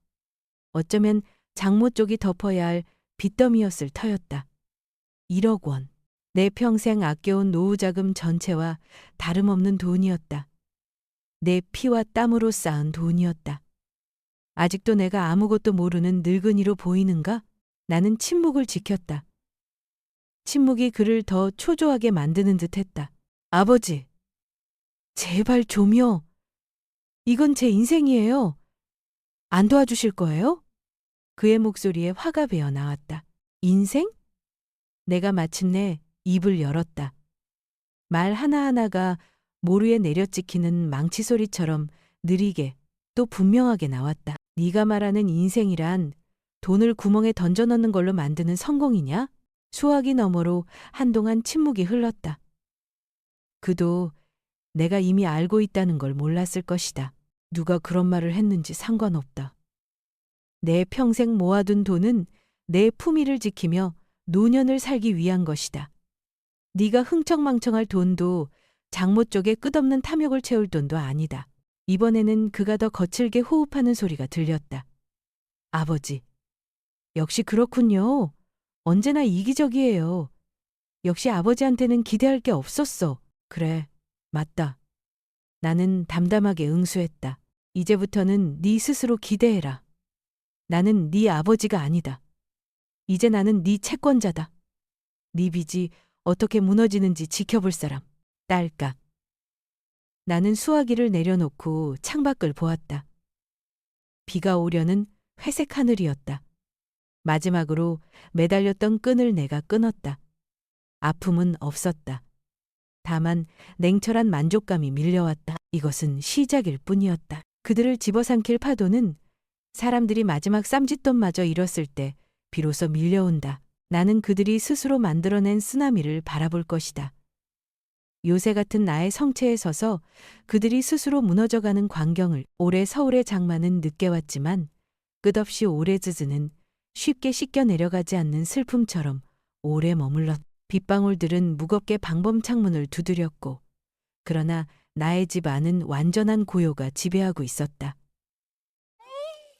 어쩌면 장모 쪽이 덮어야 할 빚더미였을 터였다. 1억 원. 내 평생 아껴온 노후 자금 전체와 다름없는 돈이었다. 내 피와 땀으로 쌓은 돈이었다. 아직도 내가 아무것도 모르는 늙은이로 보이는가? 나는 침묵을 지켰다. 침묵이 그를 더 초조하게 만드는 듯했다. 아버지, 제발 좀요. 이건 제 인생이에요. 안 도와주실 거예요? 그의 목소리에 화가 배어 나왔다. 인생? 내가 마침내 입을 열었다. 말 하나하나가 모루에 내려찍히는 망치 소리처럼 느리게 또 분명하게 나왔다. 네가 말하는 인생이란 돈을 구멍에 던져넣는 걸로 만드는 성공이냐? 수화기 너머로 한동안 침묵이 흘렀다. 그도 내가 이미 알고 있다는 걸 몰랐을 것이다. 누가 그런 말을 했는지 상관없다. 내 평생 모아둔 돈은 내 품위를 지키며 노년을 살기 위한 것이다. 네가 흥청망청할 돈도 장모 쪽에 끝없는 탐욕을 채울 돈도 아니다. 이번에는 그가 더 거칠게 호흡하는 소리가 들렸다. 아버지, 역시 그렇군요. 언제나 이기적이에요. 역시 아버지한테는 기대할 게 없었어. 그래, 맞다. 나는 담담하게 응수했다. 이제부터는 네 스스로 기대해라. 나는 네 아버지가 아니다. 이제 나는 네 채권자다. 네 빚이 어떻게 무너지는지 지켜볼 사람. 딸깍. 나는 수화기를 내려놓고 창밖을 보았다. 비가 오려는 회색 하늘이었다. 마지막으로 매달렸던 끈을 내가 끊었다. 아픔은 없었다. 다만 냉철한 만족감이 밀려왔다. 이것은 시작일 뿐이었다. 그들을 집어삼킬 파도는 사람들이 마지막 쌈짓돈마저 잃었을 때 비로소 밀려온다. 나는 그들이 스스로 만들어낸 쓰나미를 바라볼 것이다. 요새 같은 나의 성체에 서서 그들이 스스로 무너져가는 광경을. 올해 서울의 장마는 늦게 왔지만 끝없이 오래즈즈는 쉽게 씻겨 내려가지 않는 슬픔처럼 오래 머물렀다. 빗방울들은 무겁게 방범 창문을 두드렸고 그러나 나의 집 안은 완전한 고요가 지배하고 있었다.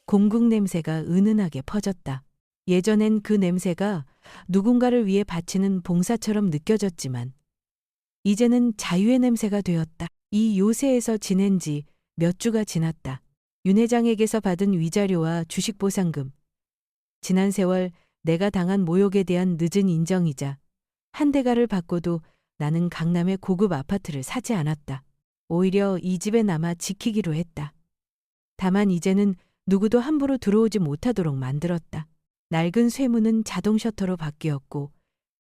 공국 냄새가 은은하게 퍼졌다. 예전엔 그 냄새가 누군가를 위해 바치는 봉사처럼 느껴졌지만 이제는 자유의 냄새가 되었다. 이 요새에서 지낸 지 몇 주가 지났다. 윤 회장에게서 받은 위자료와 주식 보상금, 지난 세월 내가 당한 모욕에 대한 늦은 인정이자 한 대가를 받고도 나는 강남의 고급 아파트를 사지 않았다. 오히려 이 집에 남아 지키기로 했다. 다만 이제는 누구도 함부로 들어오지 못하도록 만들었다. 낡은 쇠문은 자동 셔터로 바뀌었고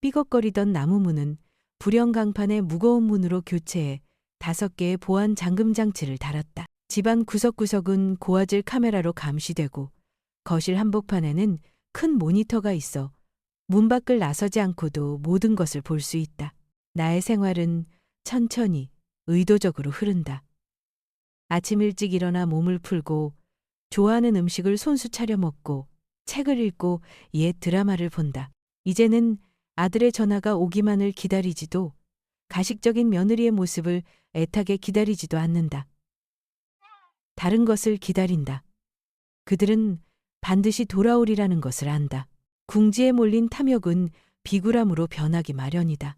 삐걱거리던 나무문은 불형 강판의 무거운 문으로 교체해 5개의 보안 잠금 장치를 달았다. 집안 구석구석은 고화질 카메라로 감시되고 거실 한복판에는 큰 모니터가 있어 문 밖을 나서지 않고도 모든 것을 볼 수 있다. 나의 생활은 천천히, 의도적으로 흐른다. 아침 일찍 일어나 몸을 풀고 좋아하는 음식을 손수 차려 먹고 책을 읽고 옛 드라마를 본다. 이제는 아들의 전화가 오기만을 기다리지도 가식적인 며느리의 모습을 애타게 기다리지도 않는다. 다른 것을 기다린다. 그들은 반드시 돌아오리라는 것을 안다. 궁지에 몰린 탐욕은 비굴함으로 변하기 마련이다.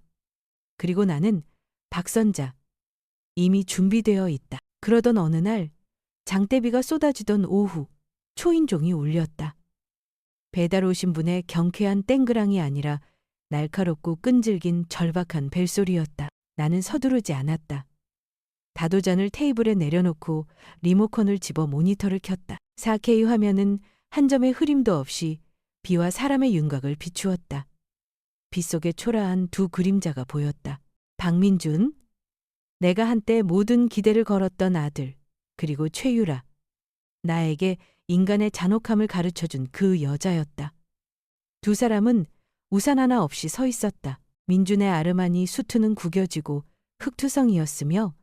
그리고 나는 박선자, 이미 준비되어 있다. 그러던 어느 날 장대비가 쏟아지던 오후 초인종이 울렸다. 배달 오신 분의 경쾌한 땡그랑이 아니라 날카롭고 끈질긴 절박한 벨소리였다. 나는 서두르지 않았다. 다도잔을 테이블에 내려놓고 리모컨을 집어 모니터를 켰다. 4K 화면은 한 점의 흐림도 없이 비와 사람의 윤곽을 비추었다. 빛 속에 초라한 두 그림자가 보였다. 박민준, 내가 한때 모든 기대를 걸었던 아들, 그리고 최유라, 나에게 인간의 잔혹함을 가르쳐준 그 여자였다. 두 사람은 우산 하나 없이 서 있었다. 민준의 아르마니 수트는 구겨지고 흑투성이었으며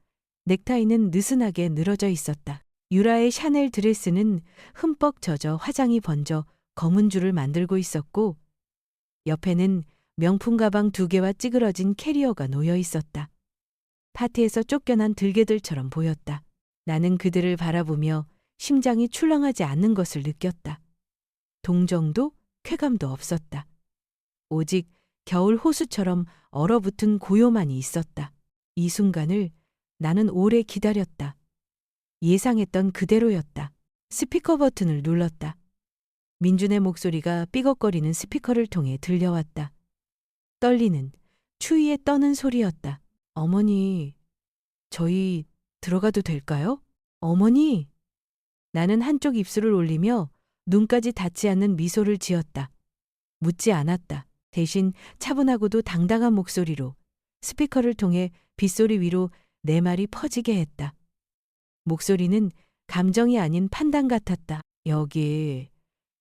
넥타이는 느슨하게 늘어져 있었다. 유라의 샤넬 드레스는 흠뻑 젖어 화장이 번져 검은 줄을 만들고 있었고 옆에는 명품 가방 2개와 찌그러진 캐리어가 놓여 있었다. 파티에서 쫓겨난 들개들처럼 보였다. 나는 그들을 바라보며 심장이 출렁하지 않는 것을 느꼈다. 동정도 쾌감도 없었다. 오직 겨울 호수처럼 얼어붙은 고요만이 있었다. 이 순간을 나는 오래 기다렸다. 예상했던 그대로였다. 스피커 버튼을 눌렀다. 민준의 목소리가 삐걱거리는 스피커를 통해 들려왔다. 떨리는, 추위에 떠는 소리였다. 어머니, 저희 들어가도 될까요? 어머니! 나는 한쪽 입술을 올리며 눈까지 닿지 않는 미소를 지었다. 묻지 않았다. 대신 차분하고도 당당한 목소리로 스피커를 통해 빗소리 위로 내 말이 퍼지게 했다. 목소리는 감정이 아닌 판단 같았다. 여기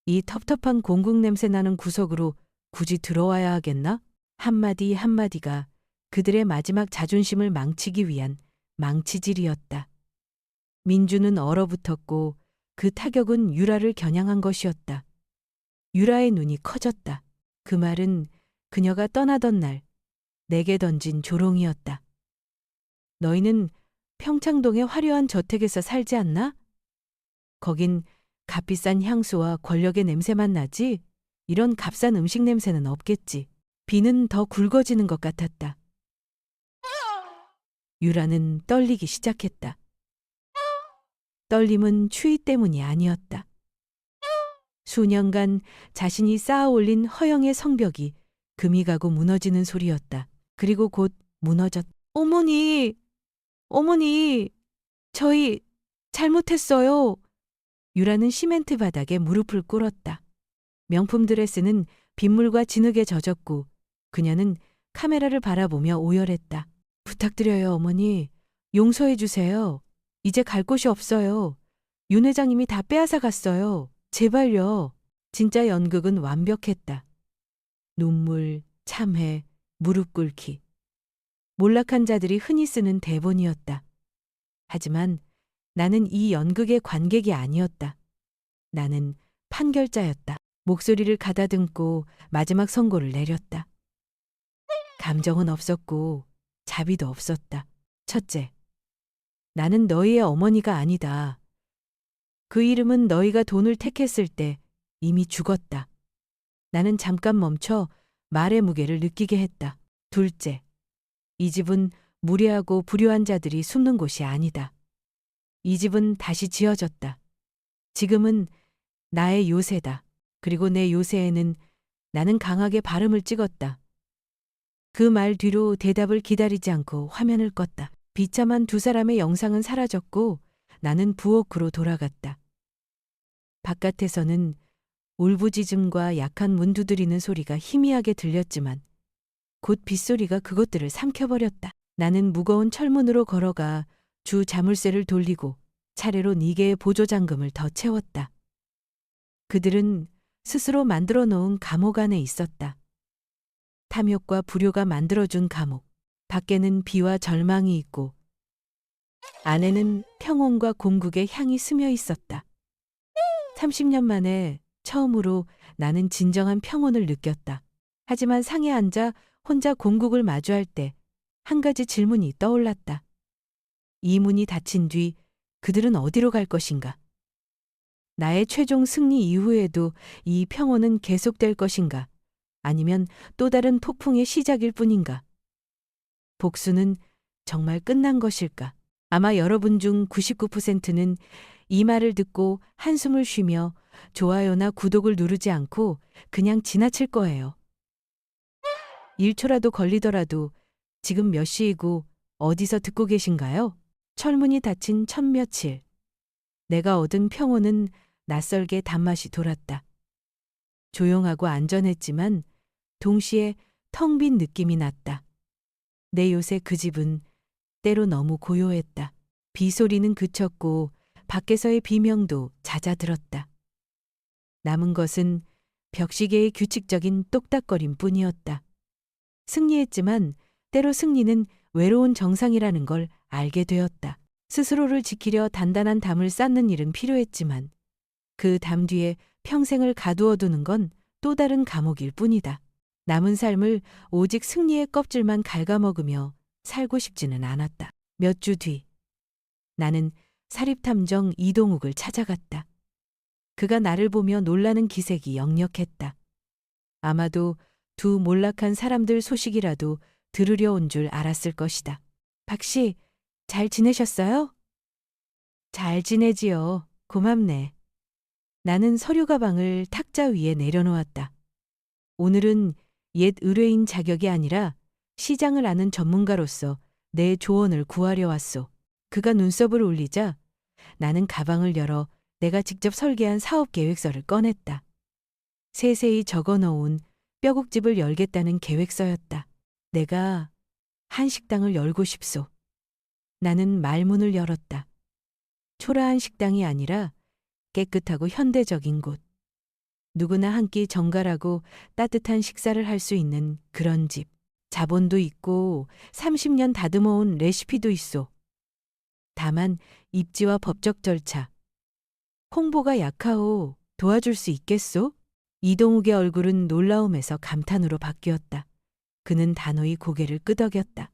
이 텁텁한 공국 냄새 나는 구석으로 굳이 들어와야 하겠나? 한마디 한마디가 그들의 마지막 자존심을 망치기 위한 망치질이었다. 민주는 얼어붙었고 그 타격은 유라를 겨냥한 것이었다. 유라의 눈이 커졌다. 그 말은 그녀가 떠나던 날 내게 던진 조롱이었다. 너희는 평창동의 화려한 저택에서 살지 않나? 거긴 값비싼 향수와 권력의 냄새만 나지 이런 값싼 음식 냄새는 없겠지. 비는 더 굵어지는 것 같았다. 유라는 떨리기 시작했다. 떨림은 추위 때문이 아니었다. 수년간 자신이 쌓아올린 허영의 성벽이 금이 가고 무너지는 소리였다. 그리고 곧 무너졌다. 어머니! 어머니! 저희 잘못했어요. 유라는 시멘트 바닥에 무릎을 꿇었다. 명품 드레스는 빗물과 진흙에 젖었고 그녀는 카메라를 바라보며 오열했다. 부탁드려요, 어머니. 용서해 주세요. 이제 갈 곳이 없어요. 윤 회장님이 다 빼앗아 갔어요. 제발요. 진짜 연극은 완벽했다. 눈물, 참회, 무릎 꿇기. 몰락한 자들이 흔히 쓰는 대본이었다. 하지만 나는 이 연극의 관객이 아니었다. 나는 판결자였다. 목소리를 가다듬고 마지막 선고를 내렸다. 감정은 없었고 자비도 없었다. 첫째, 나는 너희의 어머니가 아니다. 그 이름은 너희가 돈을 택했을 때 이미 죽었다. 나는 잠깐 멈춰 말의 무게를 느끼게 했다. 둘째, 이 집은 무례하고 불효한 자들이 숨는 곳이 아니다. 이 집은 다시 지어졌다. 지금은 나의 요새다. 그리고 내 요새에는 나는 강하게 발음을 찍었다. 그 말 뒤로 대답을 기다리지 않고 화면을 껐다. 비참한 두 사람의 영상은 사라졌고 나는 부엌으로 돌아갔다. 바깥에서는 울부짖음과 약한 문 두드리는 소리가 희미하게 들렸지만 곧 빗소리가 그것들을 삼켜버렸다. 나는 무거운 철문으로 걸어가 주 자물쇠를 돌리고 차례로 4개의 보조잠금을 더 채웠다. 그들은 스스로 만들어 놓은 감옥 안에 있었다. 탐욕과 불효가 만들어준 감옥. 밖에는 비와 절망이 있고 안에는 평온과 공국의 향이 스며 있었다. 30년 만에 처음으로 나는 진정한 평온을 느꼈다. 하지만 상에 앉아 혼자 공국을 마주할 때 한 가지 질문이 떠올랐다. 이 문이 닫힌 뒤 그들은 어디로 갈 것인가? 나의 최종 승리 이후에도 이 평온은 계속될 것인가? 아니면 또 다른 폭풍의 시작일 뿐인가? 복수는 정말 끝난 것일까? 아마 여러분 중 99%는 이 말을 듣고 한숨을 쉬며 좋아요나 구독을 누르지 않고 그냥 지나칠 거예요. 1초라도 걸리더라도 지금 몇 시이고 어디서 듣고 계신가요? 철문이 닫힌 첫 며칠. 내가 얻은 평온은 낯설게 단맛이 돌았다. 조용하고 안전했지만 동시에 텅 빈 느낌이 났다. 내 요새 그 집은 때로 너무 고요했다. 비소리는 그쳤고 밖에서의 비명도 잦아들었다. 남은 것은 벽시계의 규칙적인 똑딱거림 뿐이었다. 승리했지만 때로 승리는 외로운 정상이라는 걸 알게 되었다. 스스로를 지키려 단단한 담을 쌓는 일은 필요했지만 그 담 뒤에 평생을 가두어두는 건 또 다른 감옥일 뿐이다. 남은 삶을 오직 승리의 껍질만 갉아먹으며 살고 싶지는 않았다. 몇 주 뒤 나는 사립탐정 이동욱을 찾아갔다. 그가 나를 보며 놀라는 기색이 역력했다. 아마도 두 몰락한 사람들 소식이라도 들으려 온 줄 알았을 것이다. 박 씨, 잘 지내셨어요? 잘 지내지요. 고맙네. 나는 서류 가방을 탁자 위에 내려놓았다. 오늘은 옛 의뢰인 자격이 아니라 시장을 아는 전문가로서 내 조언을 구하려 왔소. 그가 눈썹을 올리자 나는 가방을 열어 내가 직접 설계한 사업 계획서를 꺼냈다. 세세히 적어 놓은 뼈국집을 열겠다는 계획서였다. 내가 한식당을 열고 싶소. 나는 말문을 열었다. 초라한 식당이 아니라 깨끗하고 현대적인 곳. 누구나 한 끼 정갈하고 따뜻한 식사를 할 수 있는 그런 집. 자본도 있고 30년 다듬어온 레시피도 있소. 다만 입지와 법적 절차. 홍보가 약하오. 도와줄 수 있겠소? 이동욱의 얼굴은 놀라움에서 감탄으로 바뀌었다. 그는 단호히 고개를 끄덕였다.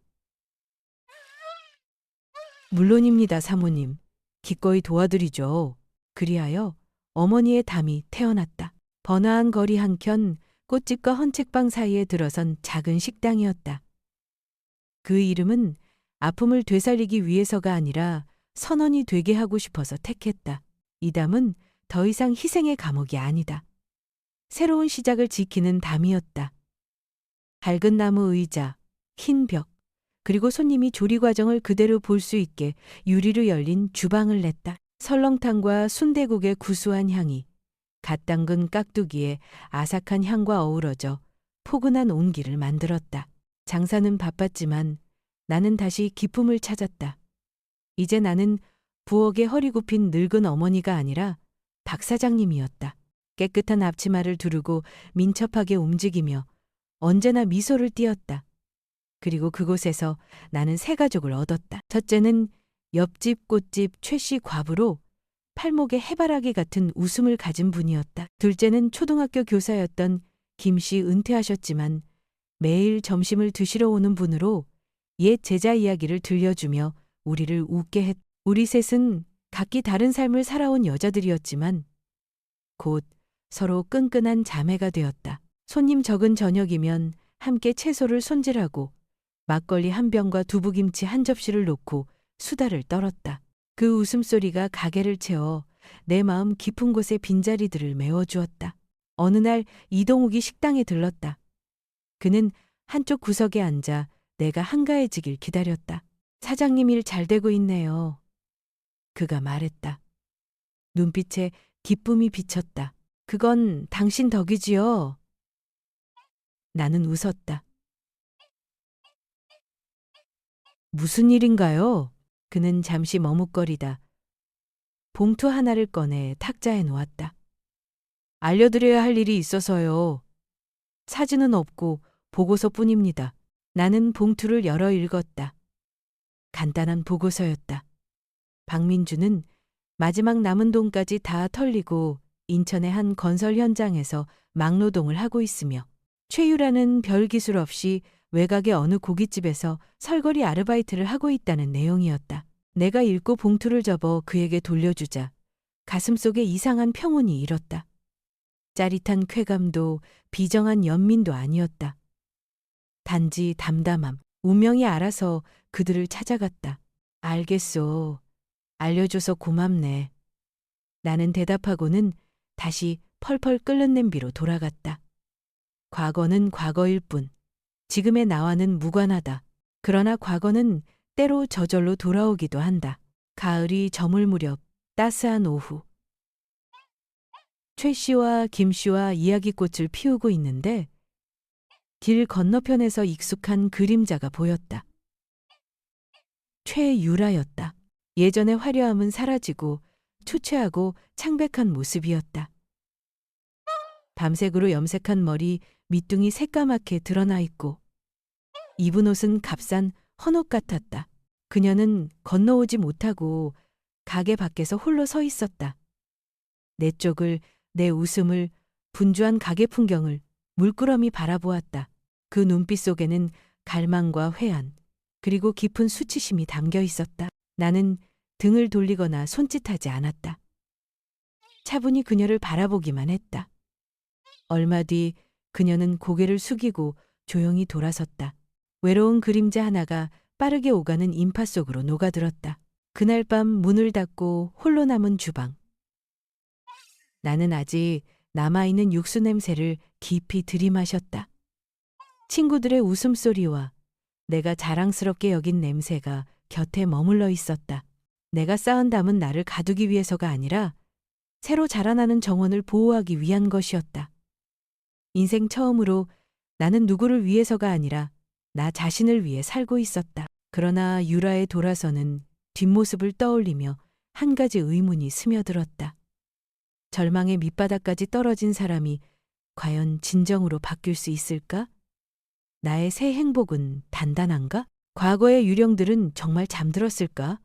물론입니다, 사모님. 기꺼이 도와드리죠. 그리하여 어머니의 담이 태어났다. 번화한 거리 한켠 꽃집과 헌책방 사이에 들어선 작은 식당이었다. 그 이름은 아픔을 되살리기 위해서가 아니라 선원이 되게 하고 싶어서 택했다. 이 담은 더 이상 희생의 감옥이 아니다. 새로운 시작을 지키는 담이었다. 밝은 나무 의자, 흰 벽, 그리고 손님이 조리 과정을 그대로 볼 수 있게 유리로 열린 주방을 냈다. 설렁탕과 순대국의 구수한 향이 갓 담근 깍두기의 아삭한 향과 어우러져 포근한 온기를 만들었다. 장사는 바빴지만 나는 다시 기쁨을 찾았다. 이제 나는 부엌에 허리 굽힌 늙은 어머니가 아니라 박 사장님이었다. 깨끗한 앞치마를 두르고 민첩하게 움직이며 언제나 미소를 띄었다. 그리고 그곳에서 나는 세 가족을 얻었다. 첫째는 옆집 꽃집 최씨 과부로 팔목에 해바라기 같은 웃음을 가진 분이었다. 둘째는 초등학교 교사였던 김씨 은퇴하셨지만 매일 점심을 드시러 오는 분으로 옛 제자 이야기를 들려주며 우리를 웃게 했다. 우리 셋은 각기 다른 삶을 살아온 여자들이었지만 곧 서로 끈끈한 자매가 되었다. 손님 적은 저녁이면 함께 채소를 손질하고 막걸리 한 병과 두부김치 한 접시를 놓고 수다를 떨었다. 그 웃음소리가 가게를 채워 내 마음 깊은 곳의 빈자리들을 메워주었다. 어느 날 이동욱이 식당에 들렀다. 그는 한쪽 구석에 앉아 내가 한가해지길 기다렸다. 사장님 일 잘 되고 있네요. 그가 말했다. 눈빛에 기쁨이 비쳤다. 그건 당신 덕이지요. 나는 웃었다. 무슨 일인가요? 그는 잠시 머뭇거리다 봉투 하나를 꺼내 탁자에 놓았다. 알려드려야 할 일이 있어서요. 사진은 없고 보고서뿐입니다. 나는 봉투를 열어 읽었다. 간단한 보고서였다. 박민주는 마지막 남은 돈까지 다 털리고 인천의 한 건설 현장에서 막노동을 하고 있으며 최유라는 별 기술 없이 외곽의 어느 고깃집에서 설거리 아르바이트를 하고 있다는 내용이었다. 내가 읽고 봉투를 접어 그에게 돌려주자 가슴속에 이상한 평온이 일었다. 짜릿한 쾌감도 비정한 연민도 아니었다. 단지 담담함. 운명이 알아서 그들을 찾아갔다. 알겠소. 알려줘서 고맙네. 나는 대답하고는 다시 펄펄 끓는 냄비로 돌아갔다. 과거는 과거일 뿐. 지금의 나와는 무관하다. 그러나 과거는 때로 저절로 돌아오기도 한다. 가을이 저물 무렵 따스한 오후. 최 씨와 김 씨와 이야기꽃을 피우고 있는데 길 건너편에서 익숙한 그림자가 보였다. 최유라였다. 예전의 화려함은 사라지고 초췌하고 창백한 모습이었다. 밤색으로 염색한 머리 밑둥이 새까맣게 드러나 있고 입은 옷은 값싼 헌옷 같았다. 그녀는 건너오지 못하고 가게 밖에서 홀로 서 있었다. 내 쪽을, 내 웃음을, 분주한 가게 풍경을 물끄러미 바라보았다. 그 눈빛 속에는 갈망과 회한, 그리고 깊은 수치심이 담겨 있었다. 나는 등을 돌리거나 손짓하지 않았다. 차분히 그녀를 바라보기만 했다. 얼마 뒤 그녀는 고개를 숙이고 조용히 돌아섰다. 외로운 그림자 하나가 빠르게 오가는 인파 속으로 녹아들었다. 그날 밤 문을 닫고 홀로 남은 주방. 나는 아직 남아있는 육수 냄새를 깊이 들이마셨다. 친구들의 웃음소리와 내가 자랑스럽게 여긴 냄새가 곁에 머물러 있었다. 내가 쌓은 담은 나를 가두기 위해서가 아니라 새로 자라나는 정원을 보호하기 위한 것이었다. 인생 처음으로 나는 누구를 위해서가 아니라 나 자신을 위해 살고 있었다. 그러나 유라의 돌아서는 뒷모습을 떠올리며 한 가지 의문이 스며들었다. 절망의 밑바닥까지 떨어진 사람이 과연 진정으로 바뀔 수 있을까? 나의 새 행복은 단단한가? 과거의 유령들은 정말 잠들었을까?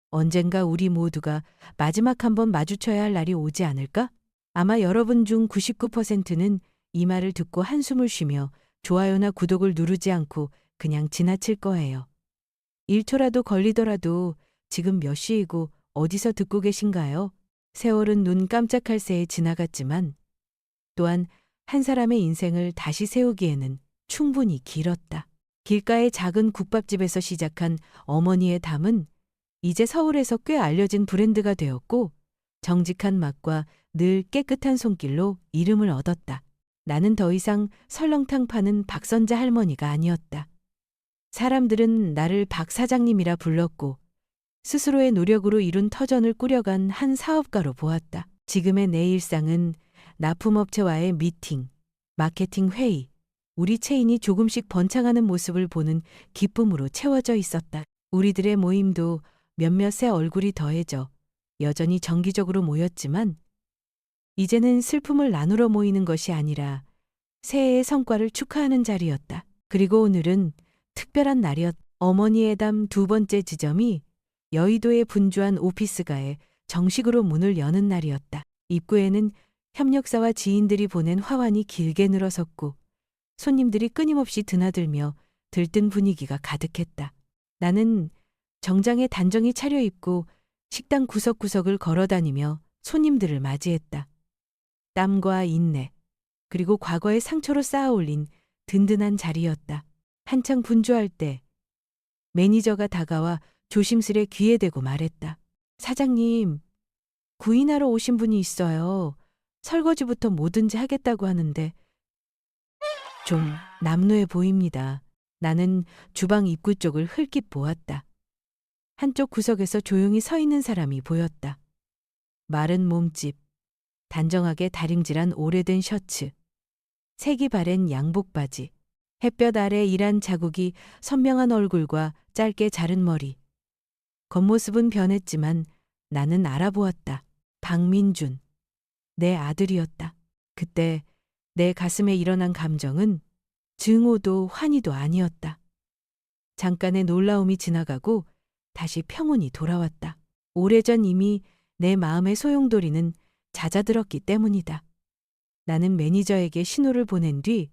언젠가 우리 모두가 마지막 한번 마주쳐야 할 날이 오지 않을까? 아마 여러분 중 99%는 이 말을 듣고 한숨을 쉬며 좋아요나 구독을 누르지 않고 그냥 지나칠 거예요. 1초라도 걸리더라도 지금 몇 시이고 어디서 듣고 계신가요? 세월은 눈 깜짝할 새에 지나갔지만 또한 한 사람의 인생을 다시 세우기에는 충분히 길었다. 길가의 작은 국밥집에서 시작한 어머니의 담은 이제 서울에서 꽤 알려진 브랜드가 되었고 정직한 맛과 늘 깨끗한 손길로 이름을 얻었다. 나는 더 이상 설렁탕 파는 박선자 할머니가 아니었다. 사람들은 나를 박 사장님이라 불렀고 스스로의 노력으로 이룬 터전을 꾸려간 한 사업가로 보았다. 지금의 내 일상은 납품업체와의 미팅, 마케팅 회의, 우리 체인이 조금씩 번창하는 모습을 보는 기쁨으로 채워져 있었다. 우리들의 모임도 몇몇의 얼굴이 더해져 여전히 정기적으로 모였지만 이제는 슬픔을 나누러 모이는 것이 아니라 새해의 성과를 축하하는 자리였다. 그리고 오늘은 특별한 날이었다. 어머니의 담 두 번째 지점이 여의도의 분주한 오피스가에 정식으로 문을 여는 날이었다. 입구에는 협력사와 지인들이 보낸 화환이 길게 늘어섰고 손님들이 끊임없이 드나들며 들뜬 분위기가 가득했다. 나는 정장에 단정히 차려입고 식당 구석구석을 걸어다니며 손님들을 맞이했다. 땀과 인내, 그리고 과거의 상처로 쌓아올린 든든한 자리였다. 한창 분주할 때 매니저가 다가와 조심스레 귀에 대고 말했다. 사장님, 구인하러 오신 분이 있어요. 설거지부터 뭐든지 하겠다고 하는데 좀 남루해 보입니다. 나는 주방 입구 쪽을 흘낏 보았다. 한쪽 구석에서 조용히 서 있는 사람이 보였다. 마른 몸집, 단정하게 다림질한 오래된 셔츠, 색이 바랜 양복 바지, 햇볕 아래 일한 자국이 선명한 얼굴과 짧게 자른 머리. 겉모습은 변했지만 나는 알아보았다. 박민준, 내 아들이었다. 그때 내 가슴에 일어난 감정은 증오도 환희도 아니었다. 잠깐의 놀라움이 지나가고 다시 평온이 돌아왔다. 오래전 이미 내 마음의 소용돌이는 잦아들었기 때문이다. 나는 매니저에게 신호를 보낸 뒤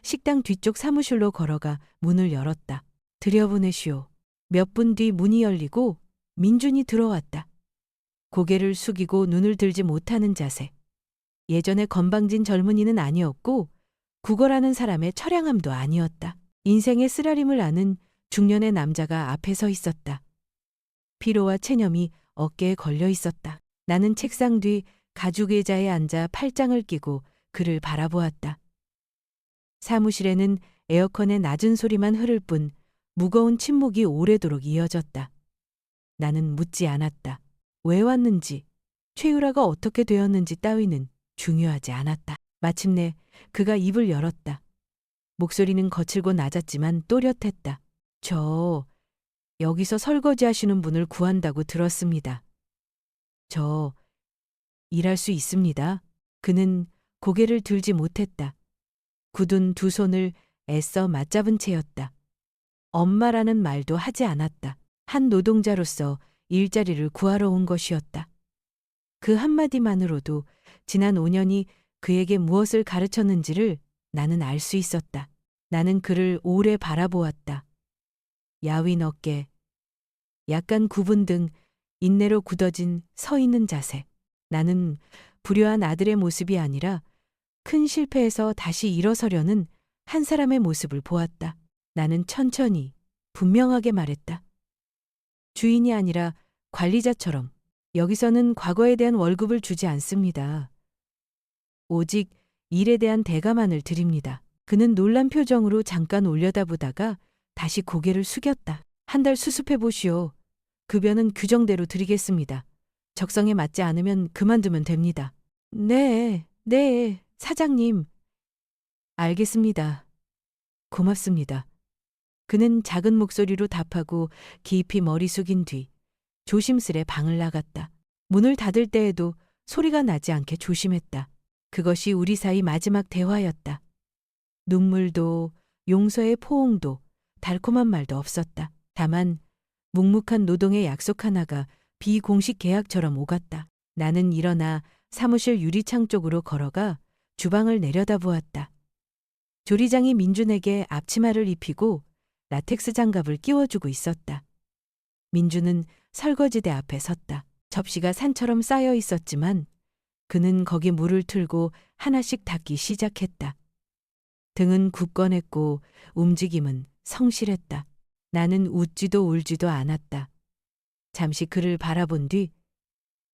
식당 뒤쪽 사무실로 걸어가 문을 열었다. 들여보내시오. 몇 분 뒤 문이 열리고 민준이 들어왔다. 고개를 숙이고 눈을 들지 못하는 자세. 예전의 건방진 젊은이는 아니었고 구걸하는 사람의 처량함도 아니었다. 인생의 쓰라림을 아는 중년의 남자가 앞에 서 있었다. 피로와 체념이 어깨에 걸려 있었다. 나는 책상 뒤 가죽 의자에 앉아 팔짱을 끼고 그를 바라보았다. 사무실에는 에어컨의 낮은 소리만 흐를 뿐 무거운 침묵이 오래도록 이어졌다. 나는 묻지 않았다. 왜 왔는지, 최유라가 어떻게 되었는지 따위는 중요하지 않았다. 마침내 그가 입을 열었다. 목소리는 거칠고 낮았지만 또렷했다. 저 여기서 설거지 하시는 분을 구한다고 들었습니다. 저 일할 수 있습니다. 그는 고개를 들지 못했다. 굳은 두 손을 애써 맞잡은 채였다. 엄마라는 말도 하지 않았다. 한 노동자로서 일자리를 구하러 온 것이었다. 그 한마디만으로도 지난 5년이 그에게 무엇을 가르쳤는지를 나는 알 수 있었다. 나는 그를 오래 바라보았다. 야윈 어깨, 약간 구분 등 인내로 굳어진 서 있는 자세. 나는 불효한 아들의 모습이 아니라 큰 실패에서 다시 일어서려는 한 사람의 모습을 보았다. 나는 천천히, 분명하게 말했다. 주인이 아니라 관리자처럼 여기서는 과거에 대한 월급을 주지 않습니다. 오직 일에 대한 대가만을 드립니다. 그는 놀란 표정으로 잠깐 올려다보다가 다시 고개를 숙였다. 한 달 수습해 보시오. 급여는 규정대로 드리겠습니다. 적성에 맞지 않으면 그만두면 됩니다. 네, 사장님. 알겠습니다. 고맙습니다. 그는 작은 목소리로 답하고 깊이 머리 숙인 뒤 조심스레 방을 나갔다. 문을 닫을 때에도 소리가 나지 않게 조심했다. 그것이 우리 사이 마지막 대화였다. 눈물도 용서의 포옹도 달콤한 말도 없었다. 다만 묵묵한 노동의 약속 하나가 비공식 계약처럼 오갔다. 나는 일어나 사무실 유리창 쪽으로 걸어가 주방을 내려다보았다. 조리장이 민준에게 앞치마를 입히고 라텍스 장갑을 끼워주고 있었다. 민준은 설거지대 앞에 섰다. 접시가 산처럼 쌓여 있었지만 그는 거기 물을 틀고 하나씩 닦기 시작했다. 등은 굳건했고 움직임은 성실했다. 나는 웃지도 울지도 않았다. 잠시 그를 바라본 뒤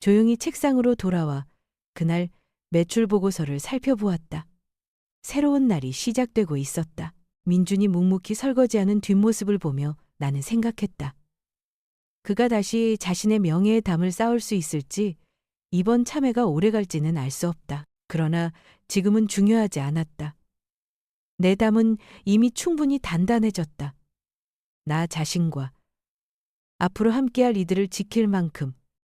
조용히 책상으로 돌아와 그날 매출 보고서를 살펴보았다. 새로운 날이 시작되고 있었다. 민준이 묵묵히 설거지하는 뒷모습을 보며 나는 생각했다. 그가 다시 자신의 명예의 담을 쌓을 수 있을지 이번 참회가 오래갈지는 알 수 없다. 그러나 지금은 중요하지 않았다. 내 담은 이미 충분히 단단해졌다. 나 자신과 앞으로 함께할 이들을 지킬 만큼